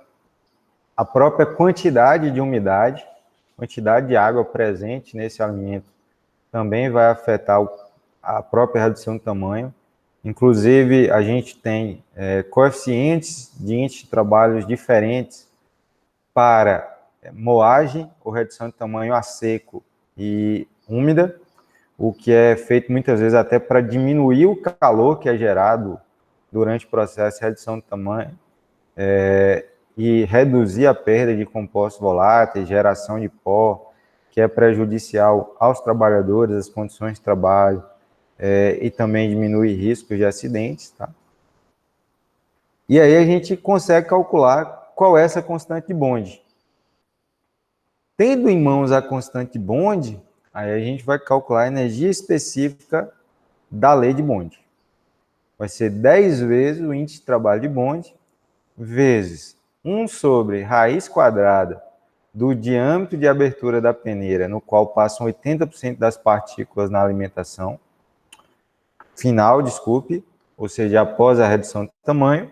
A própria quantidade de umidade, quantidade de água presente nesse alimento também vai afetar a própria redução de tamanho. Inclusive, a gente tem coeficientes de índice de trabalhos diferentes para moagem ou redução de tamanho a seco e úmida, o que é feito muitas vezes até para diminuir o calor que é gerado durante o processo de redução de tamanho e reduzir a perda de compostos voláteis, geração de pó, que é prejudicial aos trabalhadores, às condições de trabalho, e também diminui riscos de acidentes. Tá? E aí a gente consegue calcular qual é essa constante de Bond. Tendo em mãos a constante de Bond, aí a gente vai calcular a energia específica da lei de Bond. Vai ser 10 vezes o índice de trabalho de Bond, vezes 1 sobre raiz quadrada do diâmetro de abertura da peneira, no qual passam 80% das partículas na alimentação final, desculpe, ou seja, após a redução de tamanho,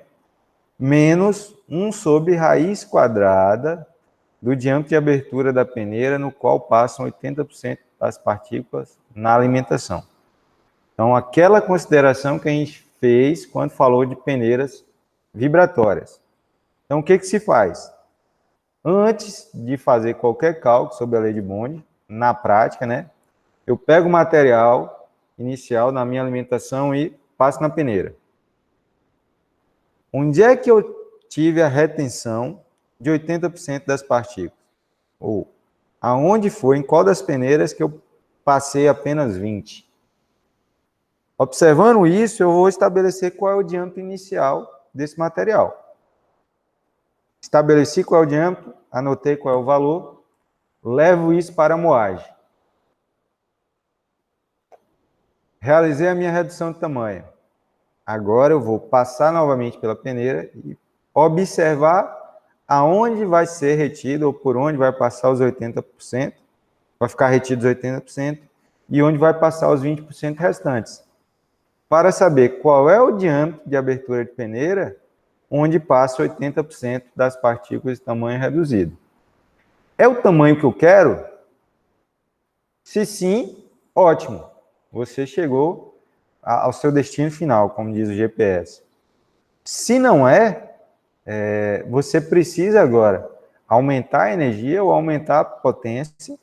menos 1 sobre raiz quadrada do diâmetro de abertura da peneira, no qual passam 80% das partículas na alimentação. Então, aquela consideração que a gente fez quando falou de peneiras vibratórias. Então, o que se faz? Antes de fazer qualquer cálculo sobre a lei de Bond, na prática, né, eu pego o material inicial na minha alimentação e passo na peneira. Onde é que eu tive a retenção de 80% das partículas? Ou aonde foi, em qual das peneiras que eu passei apenas 20%? Observando isso, eu vou estabelecer qual é o diâmetro inicial desse material. Estabeleci qual é o diâmetro, anotei qual é o valor, levo isso para a moagem. Realizei a minha redução de tamanho. Agora eu vou passar novamente pela peneira e observar aonde vai ser retido ou por onde vai passar os 80%, vai ficar retido os 80%, e onde vai passar os 20% restantes. Para saber qual é o diâmetro de abertura de peneira, onde passa 80% das partículas de tamanho reduzido. É o tamanho que eu quero? Se sim, ótimo. Você chegou ao seu destino final, como diz o GPS. Se não você precisa agora aumentar a energia ou aumentar a potência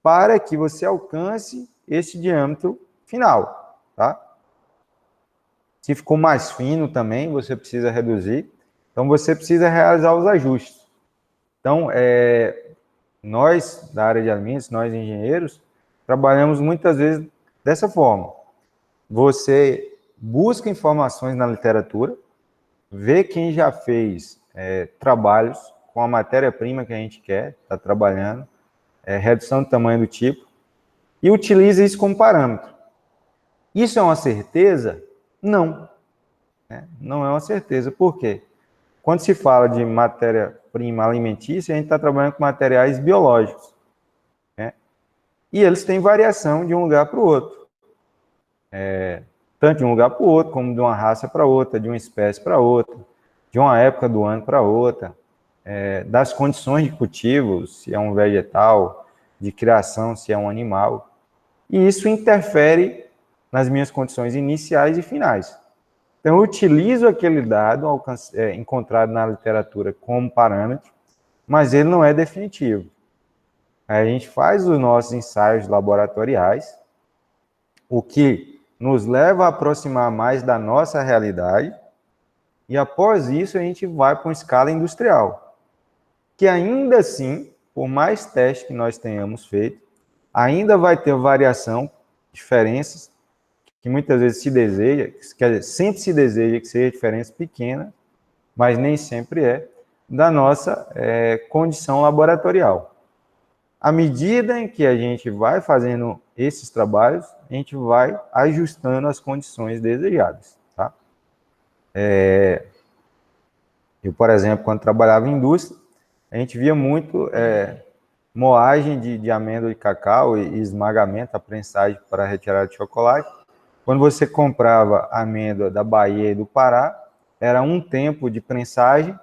para que você alcance esse diâmetro final, tá? Se ficou mais fino também, você precisa reduzir. Então, você precisa realizar os ajustes. Então, nós, da área de alimentos, nós engenheiros, trabalhamos muitas vezes dessa forma. Você busca informações na literatura, vê quem já fez trabalhos com a matéria-prima que a gente quer, está trabalhando, redução do tamanho do tipo, e utiliza isso como parâmetro. Isso é uma certeza? Não. Não é uma certeza. Por quê? Quando se fala de matéria-prima alimentícia, a gente está trabalhando com materiais biológicos. E eles têm variação de um lugar para o outro. Tanto de um lugar para o outro, como de uma raça para outra, de uma espécie para outra, de uma época do ano para outra, das condições de cultivo, se é um vegetal, de criação, se é um animal. E isso interfere nas minhas condições iniciais e finais. Então, eu utilizo aquele dado encontrado na literatura como parâmetro, mas ele não é definitivo. Aí a gente faz os nossos ensaios laboratoriais, o que nos leva a aproximar mais da nossa realidade, e após isso a gente vai para uma escala industrial, que ainda assim, por mais testes que nós tenhamos feito, ainda vai ter variação, diferenças, que muitas vezes se deseja, quer dizer, sempre se deseja que seja diferença pequena, mas nem sempre é, da nossa condição laboratorial. À medida em que a gente vai fazendo esses trabalhos, a gente vai ajustando as condições desejadas. Tá? Eu, por exemplo, quando trabalhava em indústria, a gente via muito moagem de amêndoa de cacau e esmagamento, a prensagem para retirada de chocolate. Quando você comprava amêndoa da Bahia e do Pará, era um tempo de prensagem.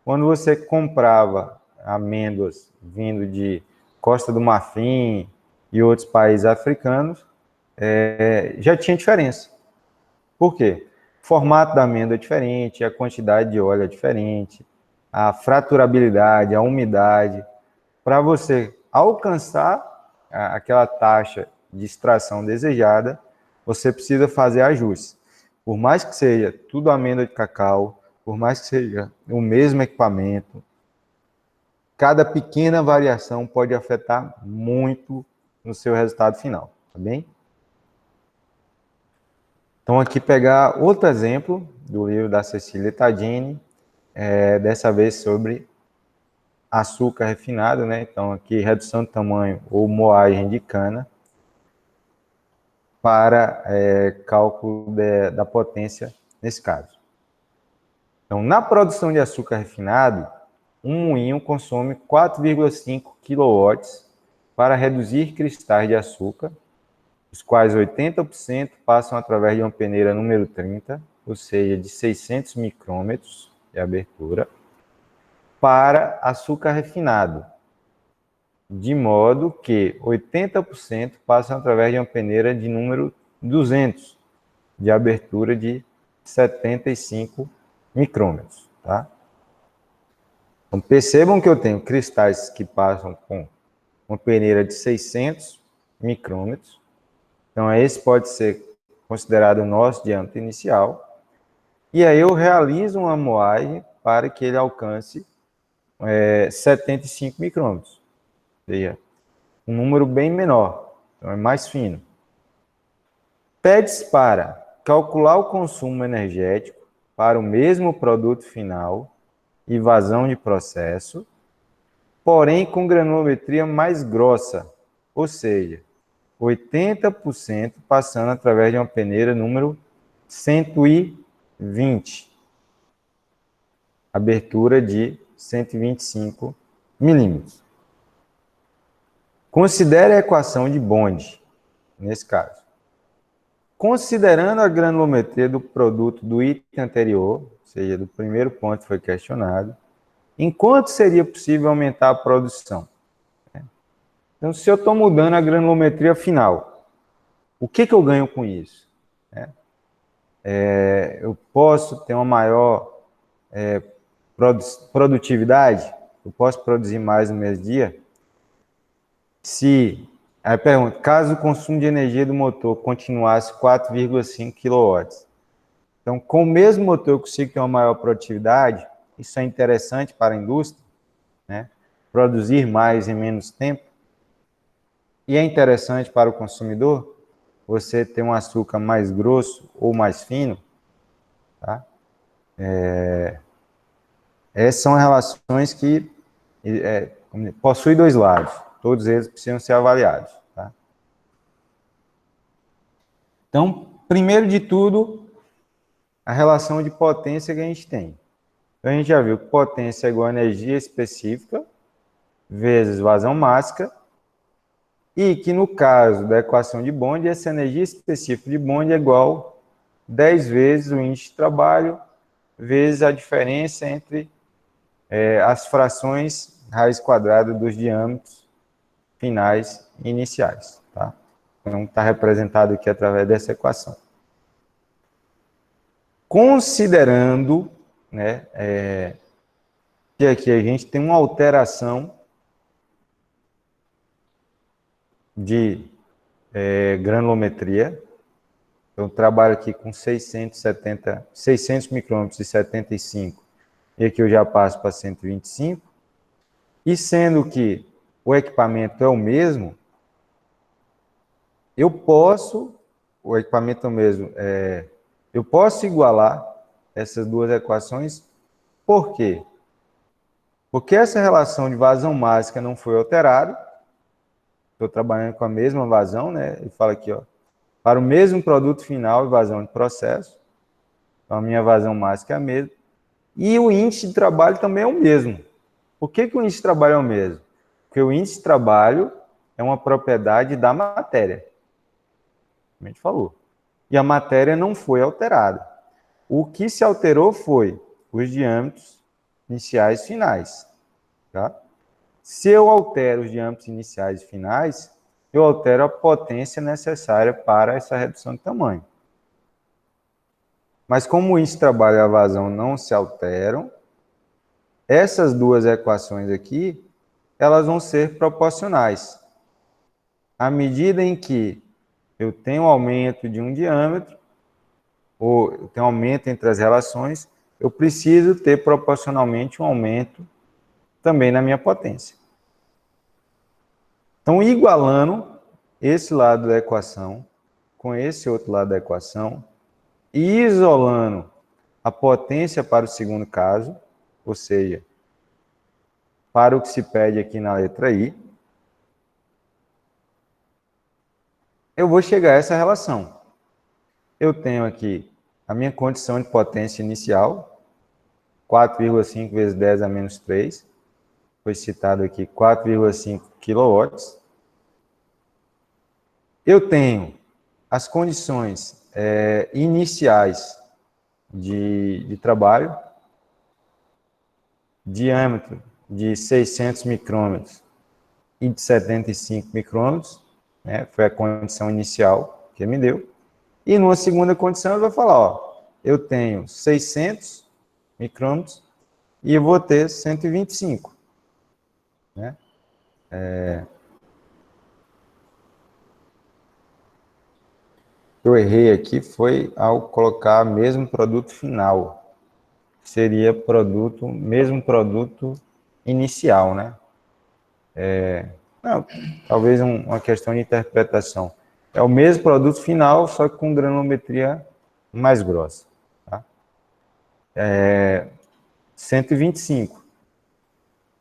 Quando você comprava amêndoas vindo de Costa do Marfim e outros países africanos, já tinha diferença. Por quê? O formato da amêndoa é diferente, a quantidade de óleo é diferente, a fraturabilidade, a umidade. Para você alcançar aquela taxa de extração desejada, você precisa fazer ajustes. Por mais que seja tudo amêndoa de cacau, por mais que seja o mesmo equipamento, cada pequena variação pode afetar muito no seu resultado final, tá bem? Então, aqui pegar outro exemplo do livro da Cecília Tadini, dessa vez sobre açúcar refinado, né? Então, aqui, redução de tamanho ou moagem de cana para cálculo da potência nesse caso. Então, na produção de açúcar refinado, um moinho consome 4,5 kW para reduzir cristais de açúcar, os quais 80% passam através de uma peneira número 30, ou seja, de 600 micrômetros de abertura, para açúcar refinado, de modo que 80% passam através de uma peneira de número 200, de abertura de 75 micrômetros. Tá? Então, percebam que eu tenho cristais que passam com uma peneira de 600 micrômetros. Então, esse pode ser considerado o nosso diâmetro inicial. E aí eu realizo uma moagem para que ele alcance 75 micrômetros. Ou seja, um número bem menor, então é mais fino. Pede-se para calcular o consumo energético para o mesmo produto final e vazão de processo, porém com granulometria mais grossa, ou seja, 80% passando através de uma peneira número 120, abertura de 125 milímetros. Considere a equação de Bond, nesse caso. Considerando a granulometria do produto do item anterior, ou seja, do primeiro ponto que foi questionado, em quanto seria possível aumentar a produção? Então, se eu estou mudando a granulometria final, o que eu ganho com isso? Eu posso ter uma maior produtividade? Eu posso produzir mais no mesmo dia? Se Aí pergunta, caso o consumo de energia do motor continuasse 4,5 kW, então, com o mesmo motor eu consigo ter uma maior produtividade, isso é interessante para a indústria, né? Produzir mais em menos tempo, e é interessante para o consumidor você ter um açúcar mais grosso ou mais fino, tá? Essas são relações que possuem dois lados, todos eles precisam ser avaliados, tá? Então, primeiro de tudo, a relação de potência que a gente tem. Então, a gente já viu que potência é igual a energia específica vezes vazão máxima, e que no caso da equação de Bond, essa energia específica de Bond é igual 10 vezes o índice de trabalho vezes a diferença entre as frações raiz quadrada dos diâmetros finais e iniciais. Tá? Então, está representado aqui através dessa equação. Considerando, né, que aqui a gente tem uma alteração de granulometria. Eu trabalho aqui com 600 micrômetros e 75, e aqui eu já passo para 125. E sendo que o equipamento é o mesmo, eu posso igualar essas duas equações. Por quê? Porque essa relação de vazão máxima não foi alterada. Estou trabalhando com a mesma vazão, né? Ele fala aqui, ó, para o mesmo produto final e vazão de processo. Então, a minha vazão máxima é a mesma. E o índice de trabalho também é o mesmo. Por que o índice de trabalho é o mesmo? Porque o índice de trabalho é uma propriedade da matéria. Como a gente falou. E a matéria não foi alterada. O que se alterou foi os diâmetros iniciais e finais. Tá? Se eu altero os diâmetros iniciais e finais, eu altero a potência necessária para essa redução de tamanho. Mas como o índice de trabalho e a vazão não se alteram, essas duas equações aqui, elas vão ser proporcionais. À medida em que eu tenho aumento de um diâmetro, ou eu tenho aumento entre as relações, eu preciso ter proporcionalmente um aumento também na minha potência. Então, igualando esse lado da equação com esse outro lado da equação, e isolando a potência para o segundo caso, ou seja, para o que se pede aqui na letra I, eu vou chegar a essa relação. Eu tenho aqui a minha condição de potência inicial, 4,5 vezes 10 a menos 3, foi citado aqui 4,5 kW. Eu tenho as condições iniciais de trabalho, diâmetro de 600 micrômetros e de 75 micrômetros, né, foi a condição inicial que ele me deu. E numa segunda condição ele vai falar, ó, eu tenho 600 micrômetros e eu vou ter 125. Né? Eu errei aqui foi ao colocar mesmo produto final. Seria mesmo produto inicial, né? Não, talvez uma questão de interpretação. É o mesmo produto final, só que com granulometria mais grossa. Tá? 125.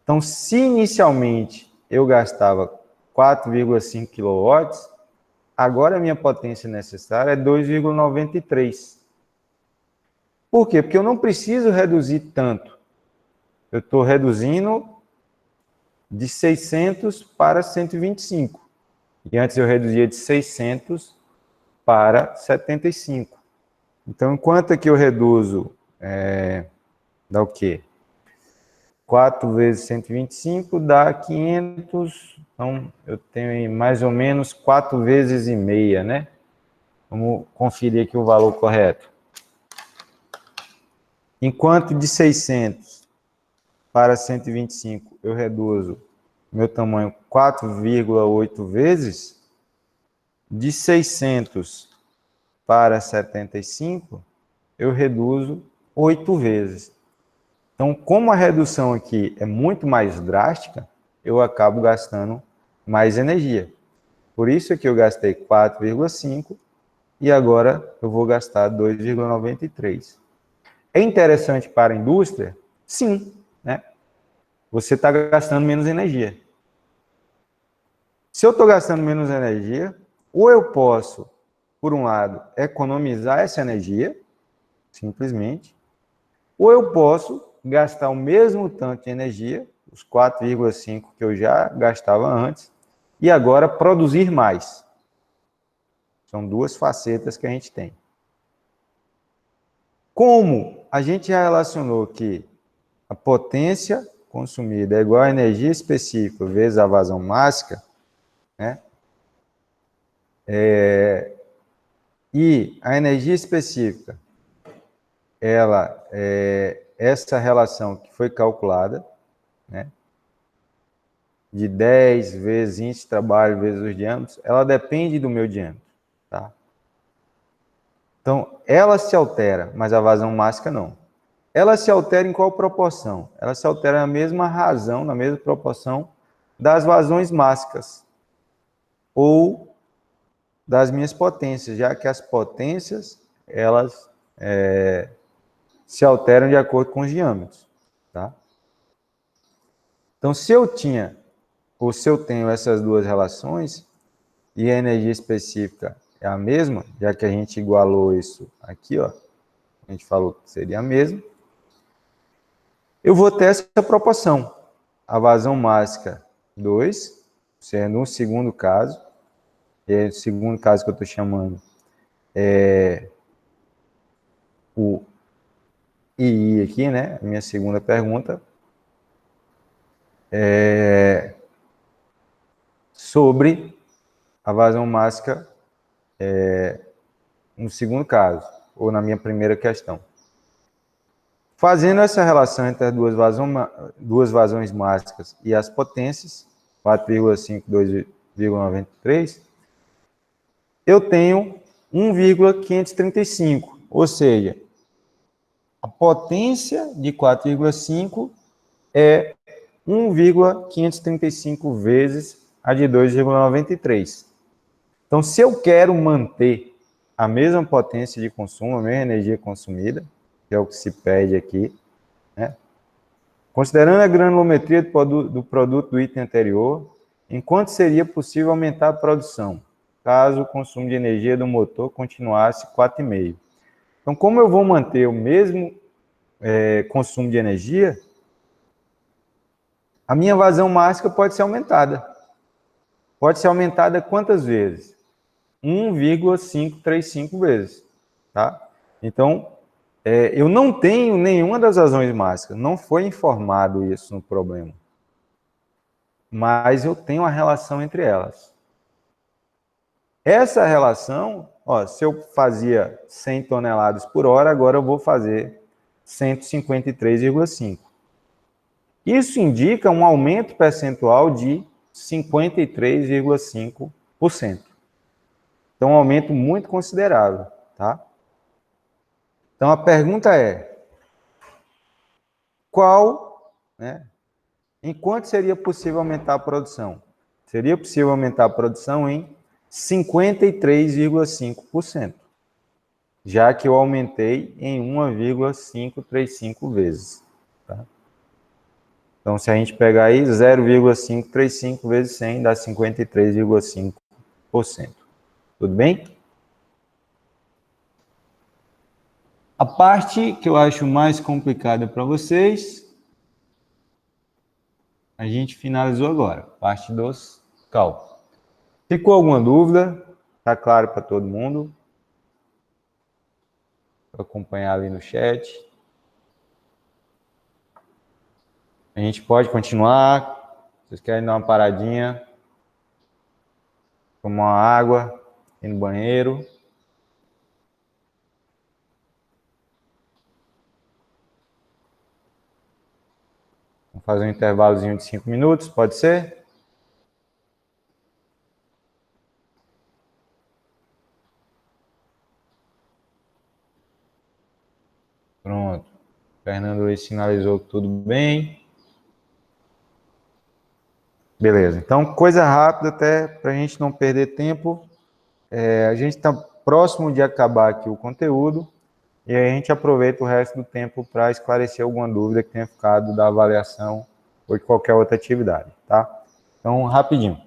Então, se inicialmente eu gastava 4,5 kW, agora a minha potência necessária é 2,93. Por quê? Porque eu não preciso reduzir tanto. Eu estou reduzindo de 600 para 125. E antes eu reduzia de 600 para 75. Então, enquanto aqui eu reduzo, dá o quê? 4 vezes 125 dá 500. Então, eu tenho mais ou menos 4 vezes e meia, né? Vamos conferir aqui o valor correto. Enquanto de 600 para 125 eu reduzo meu tamanho 4,8 vezes, de 600 para 75, eu reduzo 8 vezes. Então, como a redução aqui é muito mais drástica, eu acabo gastando mais energia. Por isso que eu gastei 4,5 e agora eu vou gastar 2,93. É interessante para a indústria? Sim, né? Você está gastando menos energia. Se eu estou gastando menos energia, ou eu posso, por um lado, economizar essa energia, simplesmente, ou eu posso gastar o mesmo tanto de energia, os 4,5 que eu já gastava antes, e agora produzir mais. São duas facetas que a gente tem. Como a gente já relacionou que a potência consumida é igual a energia específica vezes a vazão máxima, né? E a energia específica, ela é essa relação que foi calculada, né? De 10 vezes índice de trabalho vezes os diâmetros, ela depende do meu diâmetro, tá? Então, ela se altera, mas a vazão máxima não. Ela se altera em qual proporção? Ela se altera na mesma razão, na mesma proporção das vazões máxicas ou das minhas potências, já que as potências, elas se alteram de acordo com os diâmetros, tá? Então, se eu tinha, ou se eu tenho essas duas relações, e a energia específica é a mesma, já que a gente igualou isso aqui, ó, a gente falou que seria a mesma, eu vou ter essa proporção. A vazão máxima 2, sendo um segundo caso, e é o segundo caso que eu estou chamando é o II aqui, né? A minha segunda pergunta é sobre a vazão máxima no segundo caso, ou na minha primeira questão. Fazendo essa relação entre as duas vazões máxicas e as potências, 4,5, 2,93, eu tenho 1,535, ou seja, a potência de 4,5 é 1,535 vezes a de 2,93. Então, se eu quero manter a mesma potência de consumo, a mesma energia consumida, que é o que se pede aqui, né? Considerando a granulometria do produto do item anterior, enquanto seria possível aumentar a produção, caso o consumo de energia do motor continuasse 4,5. Então, como eu vou manter o mesmo consumo de energia, a minha vazão máxima pode ser aumentada. Pode ser aumentada quantas vezes? 1,535 vezes, tá? Então, eu não tenho nenhuma das vazões máximas, não foi informado isso no problema. Mas eu tenho uma relação entre elas. Essa relação, ó, se eu fazia 100 toneladas por hora, agora eu vou fazer 153,5. Isso indica um aumento percentual de 53,5%. Então, um aumento muito considerável, tá? Então, a pergunta é, em quanto seria possível aumentar a produção? Seria possível aumentar a produção em 53,5%, já que eu aumentei em 1,535 vezes. Tá? Então, se a gente pegar aí 0,535 vezes 100, dá 53,5%. Tudo bem? A parte que eu acho mais complicada para vocês, a gente finalizou agora, parte dos cálculos. Ficou alguma dúvida? Está claro para todo mundo? Vou acompanhar ali no chat. A gente pode continuar. Vocês querem dar uma paradinha? Tomar uma água? Ir no banheiro? Vamos fazer um intervalozinho de 5 minutos, pode ser? Fernando aí sinalizou que tudo bem. Beleza. Então, coisa rápida até para a gente não perder tempo. A gente está próximo de acabar aqui o conteúdo e aí a gente aproveita o resto do tempo para esclarecer alguma dúvida que tenha ficado da avaliação ou de qualquer outra atividade, tá? Então, rapidinho.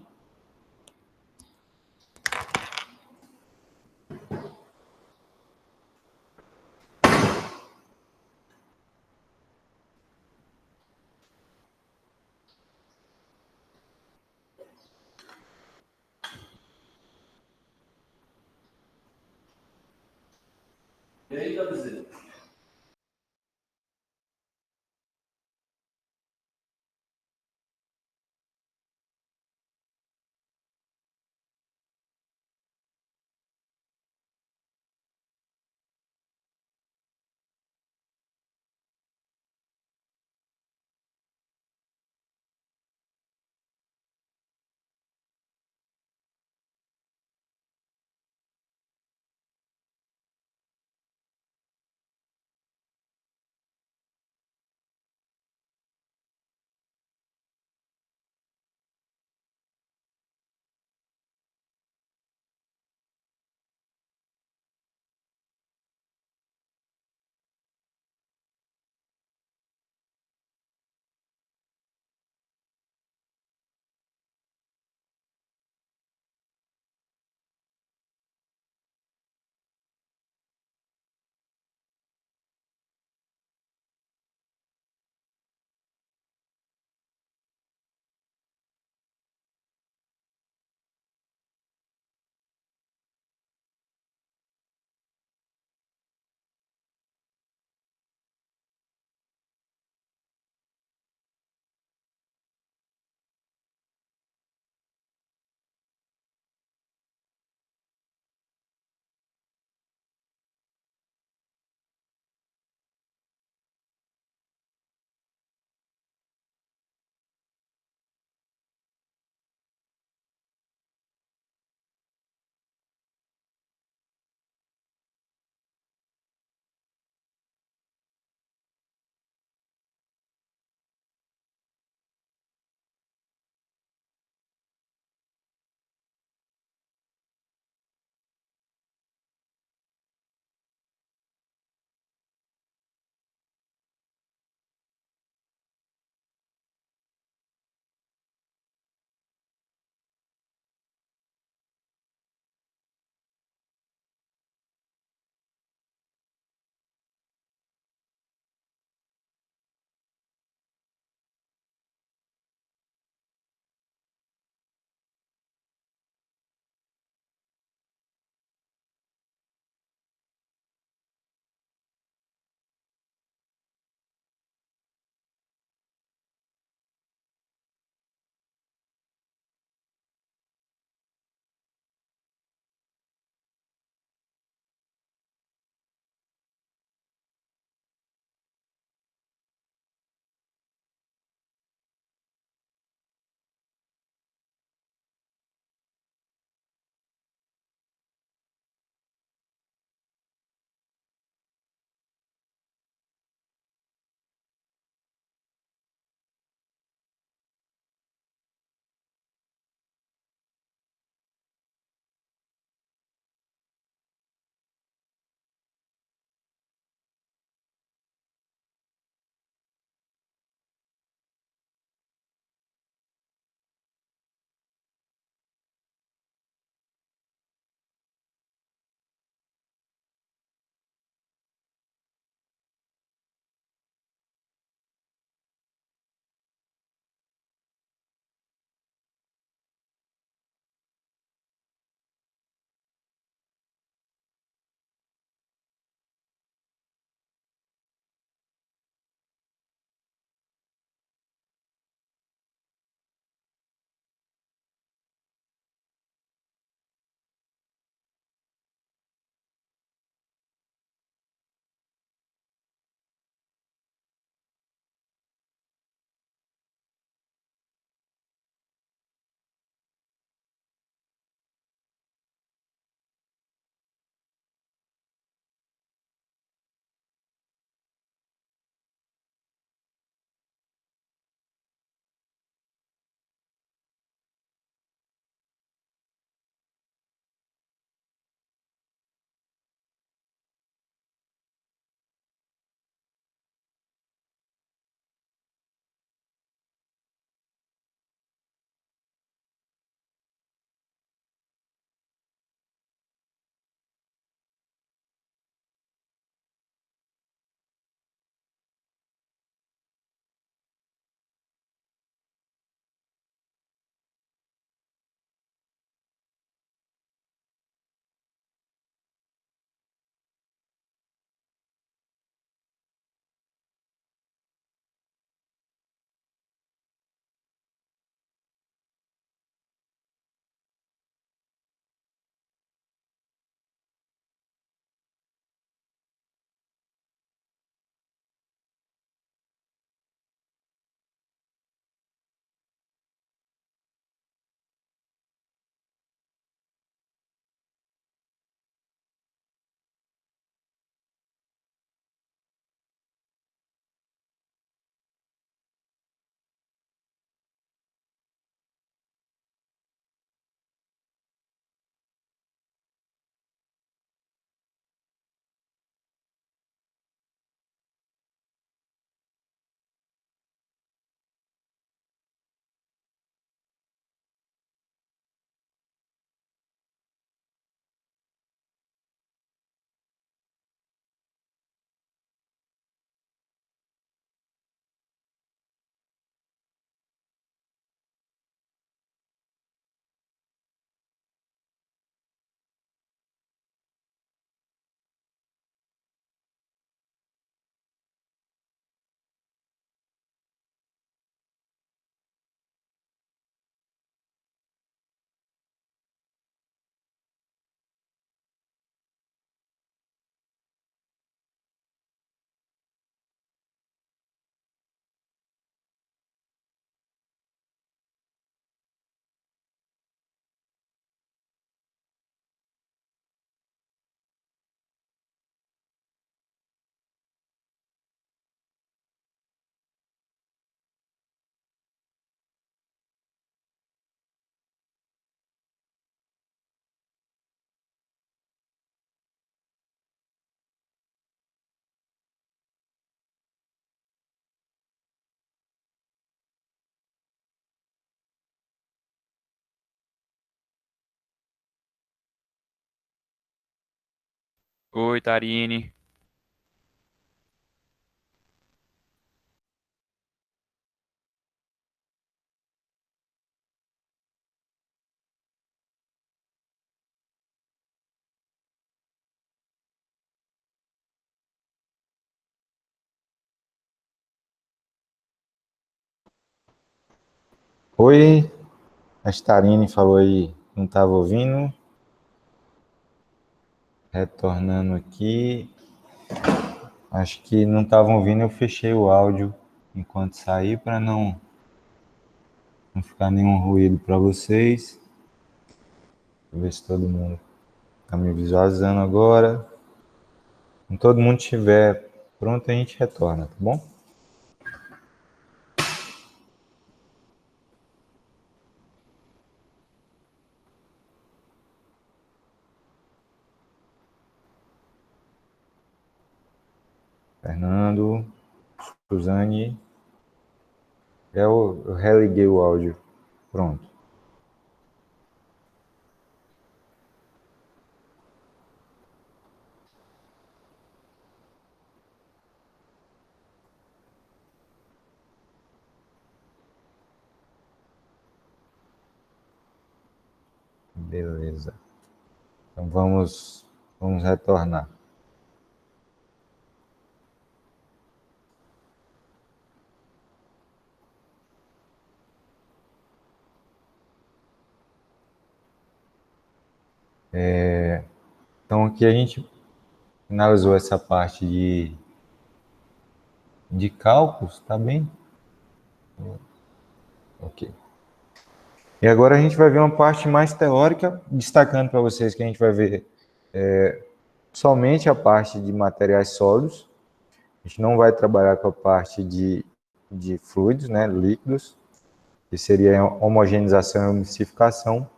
Oi, Tarine. Oi, a Starine falou aí, não estava ouvindo. Retornando aqui. Acho que não estavam ouvindo, eu fechei o áudio enquanto saí para não ficar nenhum ruído para vocês. Deixa eu ver se todo mundo está me visualizando agora. Quando todo mundo estiver pronto, a gente retorna, tá bom? Fernando, Suzane, eu religuei o áudio. Pronto. Beleza. Então vamos retornar. Então aqui a gente finalizou essa parte de cálculos, tá bem? Ok. E agora a gente vai ver uma parte mais teórica, destacando para vocês que a gente vai ver somente a parte de materiais sólidos. A gente não vai trabalhar com a parte de fluidos, né, líquidos, que seria a homogeneização e umidificação,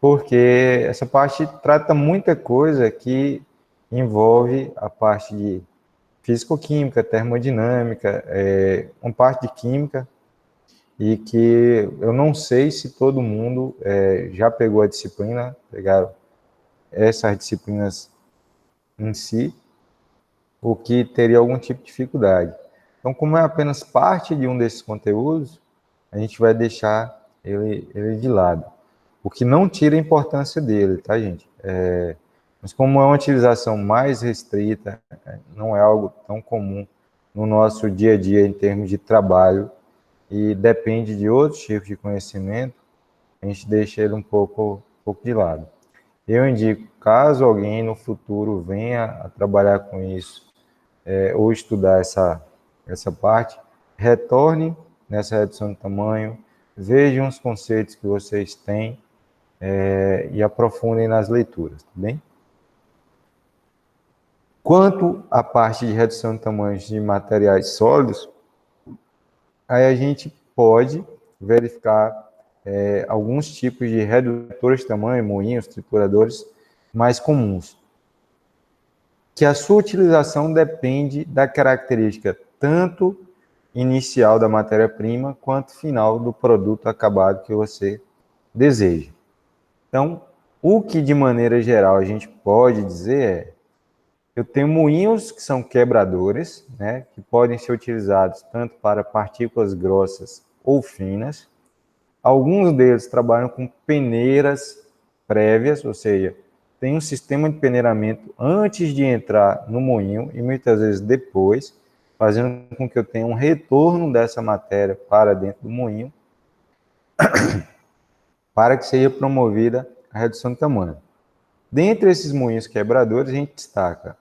porque essa parte trata muita coisa que envolve a parte de físico-química, termodinâmica, uma parte de química, e que eu não sei se todo mundo já pegou a disciplina, pegaram essas disciplinas em si, o que teria algum tipo de dificuldade. Então, como é apenas parte de um desses conteúdos, a gente vai deixar ele de lado. O que não tira a importância dele, tá, gente? Mas como é uma utilização mais restrita, não é algo tão comum no nosso dia a dia em termos de trabalho e depende de outros tipos de conhecimento, a gente deixa ele um pouco de lado. Eu indico, caso alguém no futuro venha a trabalhar com isso ou estudar essa parte, retorne nessa redução de tamanho, vejam os conceitos que vocês têm e aprofundem nas leituras, tá bem? Quanto à parte de redução de tamanhos de materiais sólidos, aí a gente pode verificar alguns tipos de redutores de tamanho, moinhos, trituradores mais comuns, que a sua utilização depende da característica tanto inicial da matéria-prima quanto final do produto acabado que você deseja. Então, o que de maneira geral a gente pode dizer eu tenho moinhos que são quebradores, né, que podem ser utilizados tanto para partículas grossas ou finas. Alguns deles trabalham com peneiras prévias, ou seja, tem um sistema de peneiramento antes de entrar no moinho e muitas vezes depois, fazendo com que eu tenha um retorno dessa matéria para dentro do moinho, para que seja promovida a redução de tamanho. Dentre esses moinhos quebradores, a gente destaca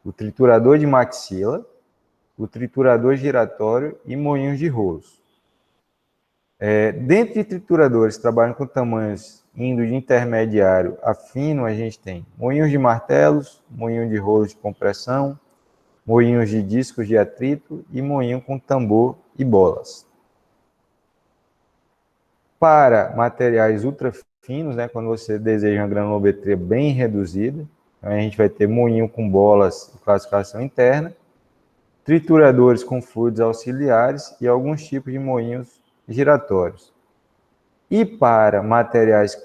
o triturador de maxila, o triturador giratório e moinhos de rolos. Dentro de trituradores que trabalham com tamanhos indo de intermediário a fino, a gente tem moinhos de martelos, moinho de rolos de compressão, moinhos de discos de atrito e moinho com tambor e bolas. Para materiais ultra finos, né, quando você deseja uma granulometria bem reduzida, a gente vai ter moinho com bolas de classificação interna, trituradores com fluidos auxiliares e alguns tipos de moinhos giratórios. E para materiais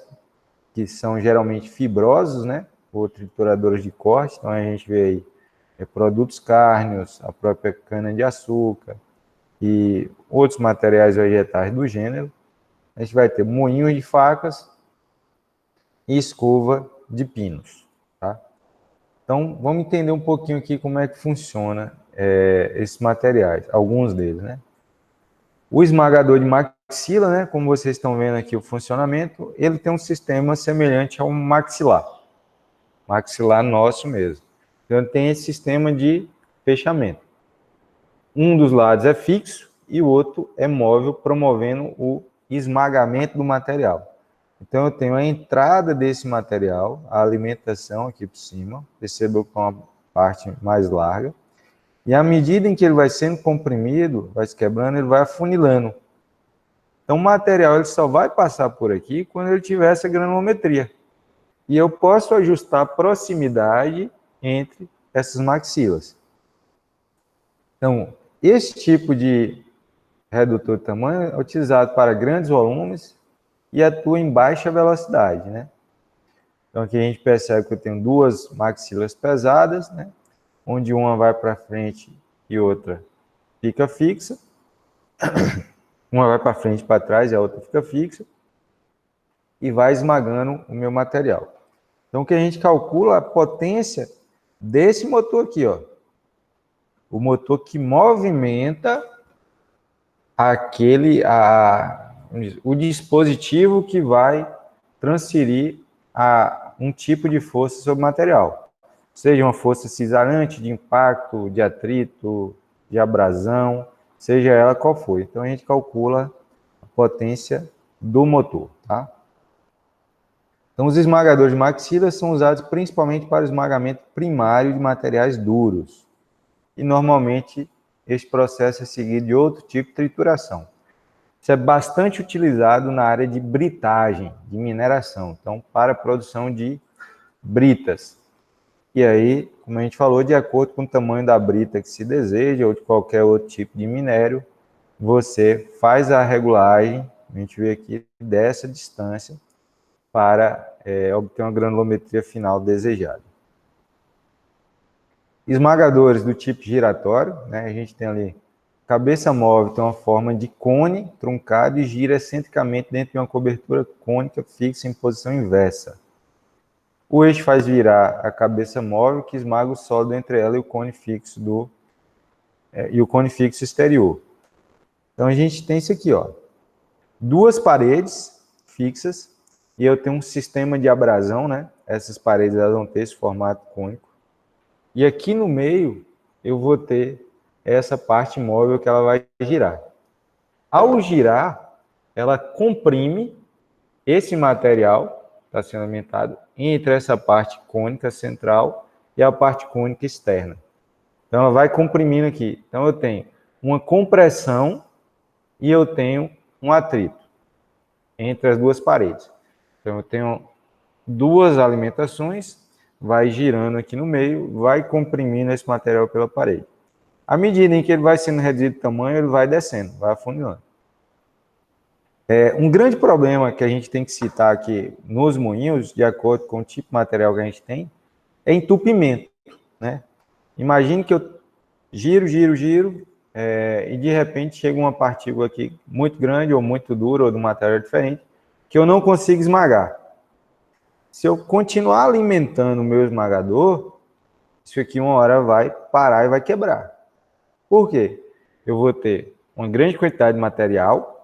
que são geralmente fibrosos, né, ou trituradoras de corte. Então a gente vê aí produtos cárneos, a própria cana-de-açúcar e outros materiais vegetais do gênero. A gente vai ter moinhos de facas e escova de pinos, tá? Então, vamos entender um pouquinho aqui como é que funciona esses materiais, alguns deles, né? O esmagador de maxila, né, como vocês estão vendo aqui o funcionamento, ele tem um sistema semelhante ao maxilar nosso mesmo. Então, ele tem esse sistema de fechamento. Um dos lados é fixo e o outro é móvel, promovendo o esmagamento do material. Então, eu tenho a entrada desse material, a alimentação aqui por cima, percebam que é uma parte mais larga, e à medida em que ele vai sendo comprimido, vai se quebrando, ele vai afunilando. Então, o material ele só vai passar por aqui quando ele tiver essa granulometria. E eu posso ajustar a proximidade entre essas maxilas. Então, esse tipo de redutor de tamanho é utilizado para grandes volumes e atua em baixa velocidade, né? Então, aqui a gente percebe que eu tenho duas maxilas pesadas, né? Onde uma vai para frente e outra fica fixa. Uma vai para frente e para trás e a outra fica fixa. E vai esmagando o meu material. Então, o que a gente calcula a potência desse motor aqui, ó. O motor que movimenta o dispositivo que vai transferir um tipo de força sobre o material. Seja uma força cisarante, de impacto, de atrito, de abrasão, seja ela qual for. Então, a gente calcula a potência do motor, tá? Então, os esmagadores de maxila são usados principalmente para o esmagamento primário de materiais duros. E, normalmente, este processo é seguido de outro tipo de trituração. Isso é bastante utilizado na área de britagem, de mineração. Então, para a produção de britas. E aí, como a gente falou, de acordo com o tamanho da brita que se deseja, ou de qualquer outro tipo de minério, você faz a regulagem, a gente vê aqui, dessa distância, para obter uma granulometria final desejada. Esmagadores do tipo giratório, né? A gente tem ali, cabeça móvel tem uma forma de cone truncado e gira excentricamente dentro de uma cobertura cônica fixa em posição inversa. O eixo faz virar a cabeça móvel que esmaga o sólido entre ela e o cone fixo exterior. Então a gente tem isso aqui, ó, duas paredes fixas e eu tenho um sistema de abrasão, né? Essas paredes elas vão ter esse formato cônico. E aqui no meio eu vou ter essa parte móvel que ela vai girar. Ao girar, ela comprime esse material está sendo alimentado entre essa parte cônica central e a parte cônica externa. Então, ela vai comprimindo aqui. Então, eu tenho uma compressão e eu tenho um atrito entre as duas paredes. Então, eu tenho duas alimentações, vai girando aqui no meio, vai comprimindo esse material pela parede. À medida em que ele vai sendo reduzido de tamanho, ele vai descendo, vai afunilando. Um grande problema que a gente tem que citar aqui nos moinhos, de acordo com o tipo de material que a gente tem, é entupimento, né? Imagine que eu giro, e de repente chega uma partícula aqui muito grande ou muito dura ou de um material diferente que eu não consigo esmagar. Se eu continuar alimentando o meu esmagador, isso aqui uma hora vai parar e vai quebrar. Por quê? Eu vou ter uma grande quantidade de material,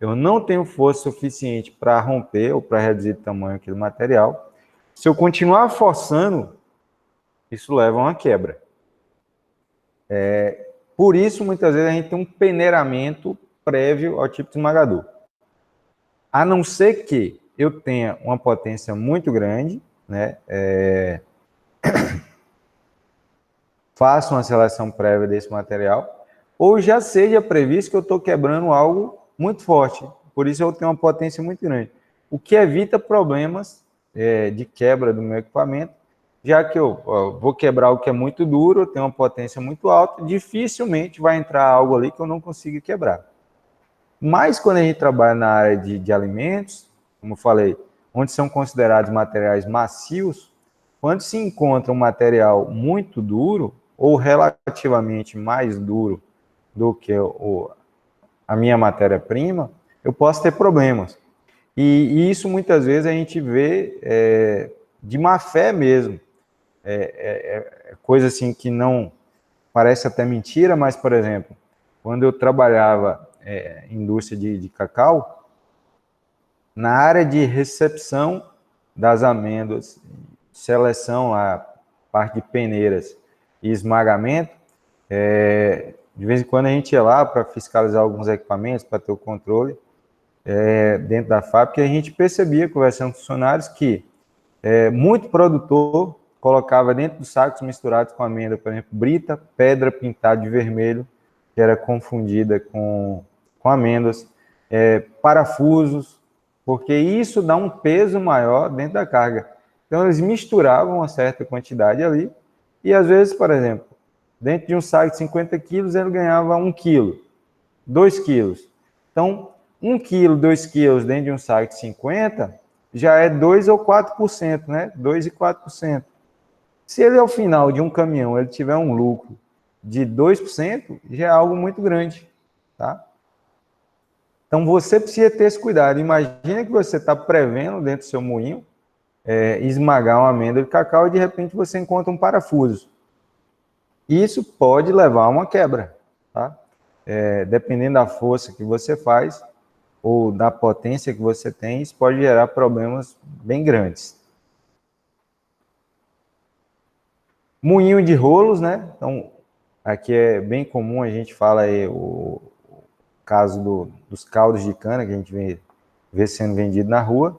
eu não tenho força suficiente para romper ou para reduzir o tamanho daquele material. Se eu continuar forçando, isso leva a uma quebra. Por isso, muitas vezes, a gente tem um peneiramento prévio ao tipo de esmagador. A não ser que eu tenha uma potência muito grande, né? Faça uma seleção prévia desse material, ou já seja previsto que eu estou quebrando algo muito forte. Por isso eu tenho uma potência muito grande. O que evita problemas de quebra do meu equipamento, já que eu vou quebrar algo que é muito duro, eu tenho uma potência muito alta, dificilmente vai entrar algo ali que eu não consiga quebrar. Mas quando a gente trabalha na área de alimentos, como eu falei, onde são considerados materiais macios, Quando se encontra um material muito duro, ou relativamente mais duro do que a minha matéria-prima, eu posso ter problemas. E isso muitas vezes a gente vê de má fé mesmo. Coisa assim que não parece até mentira, mas, por exemplo, quando eu trabalhava em indústria de cacau, na área de recepção das amêndoas, seleção lá, parte de peneiras e esmagamento, de vez em quando a gente ia lá para fiscalizar alguns equipamentos, para ter o controle dentro da fábrica, e a gente percebia, conversando com funcionários, que muito produtor colocava dentro dos sacos misturados com amêndoa, por exemplo, brita, pedra pintada de vermelho, que era confundida com amêndoas, parafusos, porque isso dá um peso maior dentro da carga. Então, eles misturavam uma certa quantidade ali, e às vezes, por exemplo, dentro de um saco de 50 quilos, ele ganhava 1 quilo, 2 quilos. Então, 1 quilo, 2 quilos dentro de um saco de 50, já é 2 ou 4%, né? 2 e 4%. Se ele, ao final de um caminhão, ele tiver um lucro de 2%, já é algo muito grande, tá? Então, você precisa ter esse cuidado. Imagina que você está prevendo dentro do seu moinho esmagar uma amêndoa de cacau e, de repente, você encontra um parafuso. Isso pode levar a uma quebra, tá? Dependendo da força que você faz ou da potência que você tem, isso pode gerar problemas bem grandes. Moinho de rolos, né? Então, aqui é bem comum, a gente fala aí o caso dos caldos de cana que a gente vê sendo vendido na rua.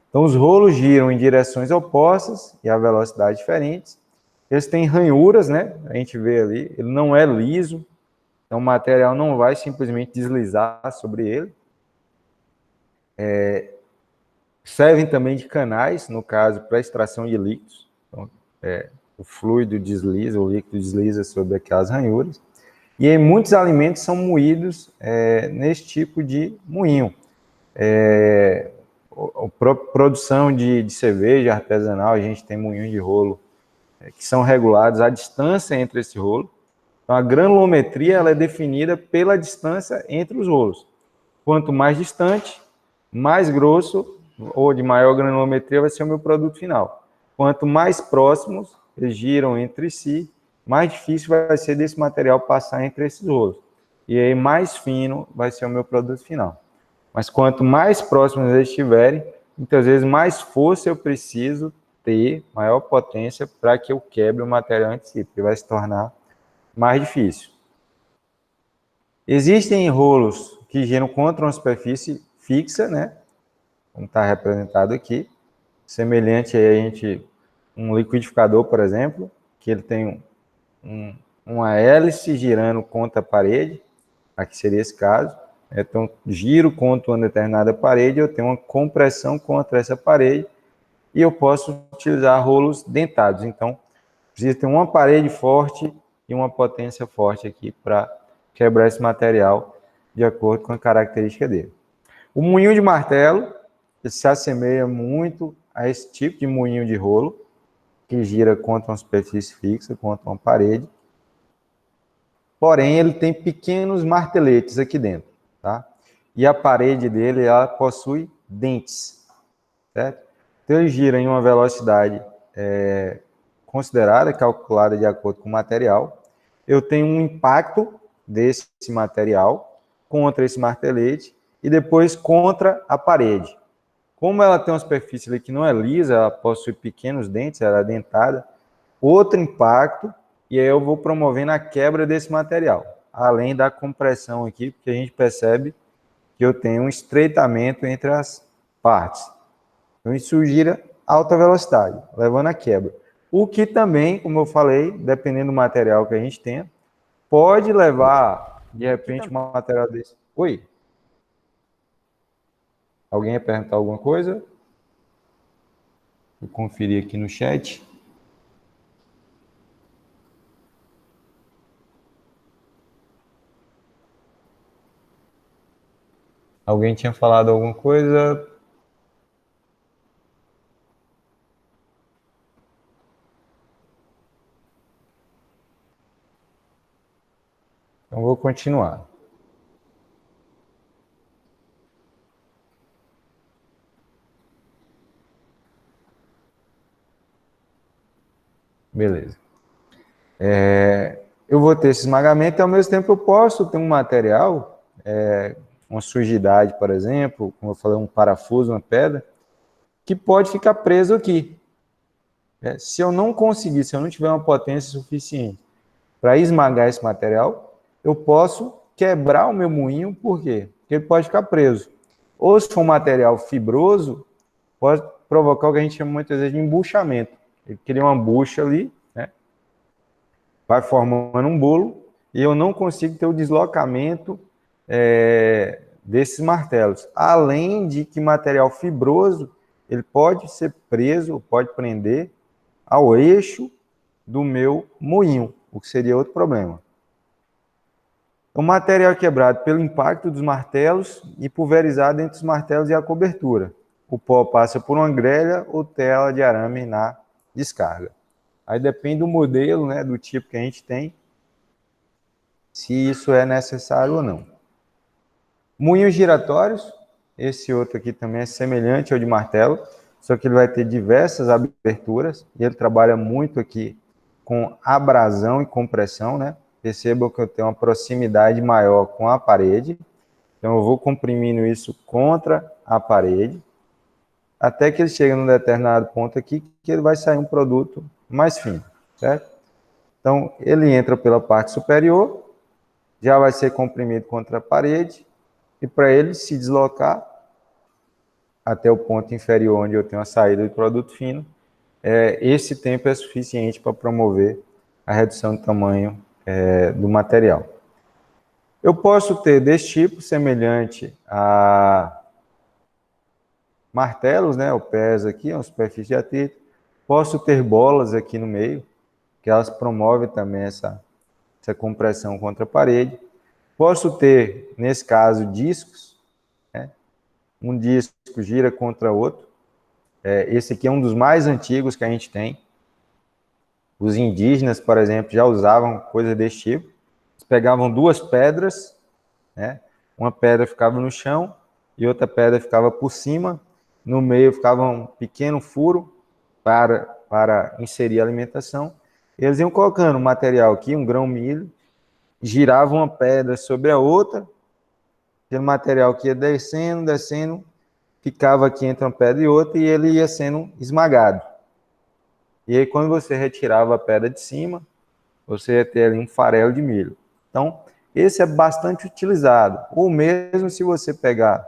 Então, os rolos giram em direções opostas e a velocidade diferentes. Eles têm ranhuras, né? A gente vê ali, ele não é liso, então o material não vai simplesmente deslizar sobre ele. Servem também de canais, no caso, para extração de líquidos. Então, o fluido desliza, o líquido desliza sobre aquelas ranhuras. E aí muitos alimentos são moídos nesse tipo de moinho. Produção de cerveja artesanal, a gente tem moinhos de rolo que são regulados a distância entre esse rolo. Então, a granulometria ela é definida pela distância entre os rolos. Quanto mais distante, mais grosso ou de maior granulometria vai ser o meu produto final. Quanto mais próximos eles giram entre si, mais difícil vai ser desse material passar entre esses rolos. E aí mais fino vai ser o meu produto final. Mas quanto mais próximos eles estiverem, muitas vezes mais força eu preciso ter, maior potência, para que eu quebre o material em si, porque vai se tornar mais difícil. Existem rolos que giram contra uma superfície fixa, né? Como está representado aqui. Semelhante aí a gente, um liquidificador, por exemplo, que ele tem uma hélice girando contra a parede, aqui seria esse caso. Então, giro contra uma determinada parede, eu tenho uma compressão contra essa parede e eu posso utilizar rolos dentados. Então, precisa ter uma parede forte e uma potência forte aqui para quebrar esse material de acordo com a característica dele. O moinho de martelo se assemelha muito a esse tipo de moinho de rolo, que gira contra uma superfície fixa, contra uma parede. Porém, ele tem pequenos marteletes aqui dentro, tá? E a parede dele, ela possui dentes, certo? Então, ele gira em uma velocidade considerada, calculada de acordo com o material. Eu tenho um impacto desse material contra esse martelete e depois contra a parede. Como ela tem uma superfície ali que não é lisa, ela possui pequenos dentes, ela é dentada, outro impacto, e aí eu vou promovendo a quebra desse material, além da compressão aqui, porque a gente percebe que eu tenho um estreitamento entre as partes. Então isso gira alta velocidade, levando à quebra. O que também, como eu falei, dependendo do material que a gente tenha, pode levar, de repente, um material desse. Oi? Alguém ia perguntar alguma coisa? Vou conferir aqui no chat. Alguém tinha falado alguma coisa? Então, vou continuar. Beleza. Eu vou ter esse esmagamento e, ao mesmo tempo, eu posso ter um material, uma sujidade, por exemplo, como eu falei, um parafuso, uma pedra, que pode ficar preso aqui. Se eu não conseguir, se eu não tiver uma potência suficiente para esmagar esse material, eu posso quebrar o meu moinho, por quê? Porque ele pode ficar preso. Ou se for um material fibroso, pode provocar o que a gente chama muitas vezes de embuchamento. Ele cria uma bucha ali, né? Vai formando um bolo, e eu não consigo ter o deslocamento desses martelos. Além de que material fibroso, ele pode ser preso, pode prender ao eixo do meu moinho, o que seria outro problema. O material é quebrado pelo impacto dos martelos e pulverizado entre os martelos e a cobertura. O pó passa por uma grelha ou tela de arame na descarga. Aí depende do modelo, né, do tipo que a gente tem, se isso é necessário ou não. Moinhos giratórios, esse outro aqui também é semelhante ao de martelo, só que ele vai ter diversas aberturas e ele trabalha muito aqui com abrasão e compressão, né? Percebam que eu tenho uma proximidade maior com a parede, então eu vou comprimindo isso contra a parede, até que ele chega num determinado ponto aqui que ele vai sair um produto mais fino, certo? Então ele entra pela parte superior, já vai ser comprimido contra a parede, e para ele se deslocar até o ponto inferior onde eu tenho a saída de produto fino, esse tempo é suficiente para promover a redução de tamanho do material. Eu posso ter desse tipo, semelhante a martelos, né, o pés aqui, uma superfície de atrito. Posso ter bolas aqui no meio, que elas promovem também essa compressão contra a parede. Posso ter, nesse caso, discos, né? Um disco gira contra outro. Esse aqui é um dos mais antigos que a gente tem. Os indígenas, por exemplo, já usavam coisas desse tipo. Eles pegavam duas pedras, né? Uma pedra ficava no chão e outra pedra ficava por cima. No meio ficava um pequeno furo para inserir a alimentação. Eles iam colocando um material aqui, um grão-milho, giravam uma pedra sobre a outra, aquele material que ia descendo, descendo, ficava aqui entre uma pedra e outra e ele ia sendo esmagado. E aí, quando você retirava a pedra de cima, você ia ter ali um farelo de milho. Então, esse é bastante utilizado. Ou mesmo se você pegar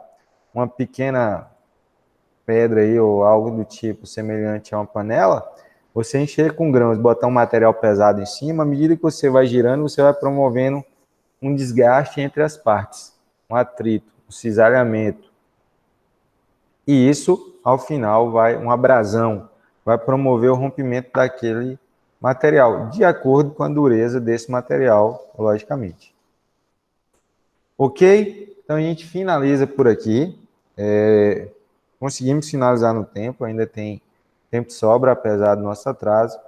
uma pequena pedra aí, ou algo do tipo semelhante a uma panela, você encher com grãos, botar um material pesado em cima, à medida que você vai girando, você vai promovendo um desgaste entre as partes, um atrito, um cisalhamento. E isso, ao final, uma abrasão, vai promover o rompimento daquele material, de acordo com a dureza desse material, logicamente. Ok? Então a gente finaliza por aqui. Conseguimos finalizar no tempo, ainda tem tempo de sobra, apesar do nosso atraso.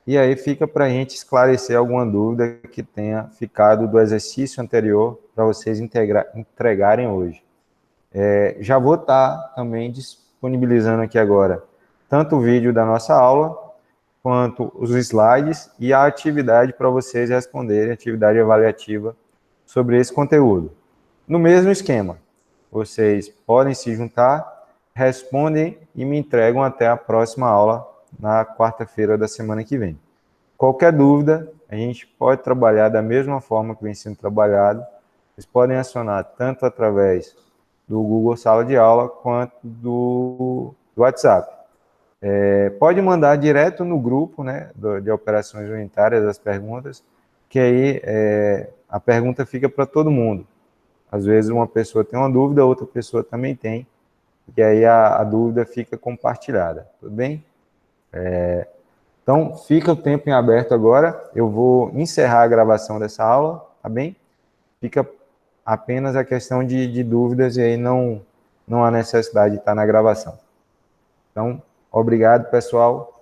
E aí fica para a gente esclarecer alguma dúvida que tenha ficado do exercício anterior para vocês entregarem hoje. Já vou estar também disponibilizando aqui agora tanto o vídeo da nossa aula, quanto os slides e a atividade para vocês responderem, atividade avaliativa sobre esse conteúdo. No mesmo esquema, vocês podem se juntar, respondem e me entregam até a próxima aula, na quarta-feira da semana que vem. Qualquer dúvida, a gente pode trabalhar da mesma forma que vem sendo trabalhado. Vocês podem acionar tanto através do Google Sala de Aula, quanto do WhatsApp. Pode mandar direto no grupo, né, de operações unitárias as perguntas, que aí a pergunta fica para todo mundo. Às vezes uma pessoa tem uma dúvida, outra pessoa também tem, e aí a dúvida fica compartilhada, tudo bem? Então, fica o tempo em aberto agora, eu vou encerrar a gravação dessa aula, tá bem? Fica apenas a questão de dúvidas e aí não há necessidade de estar na gravação. Então, obrigado, pessoal.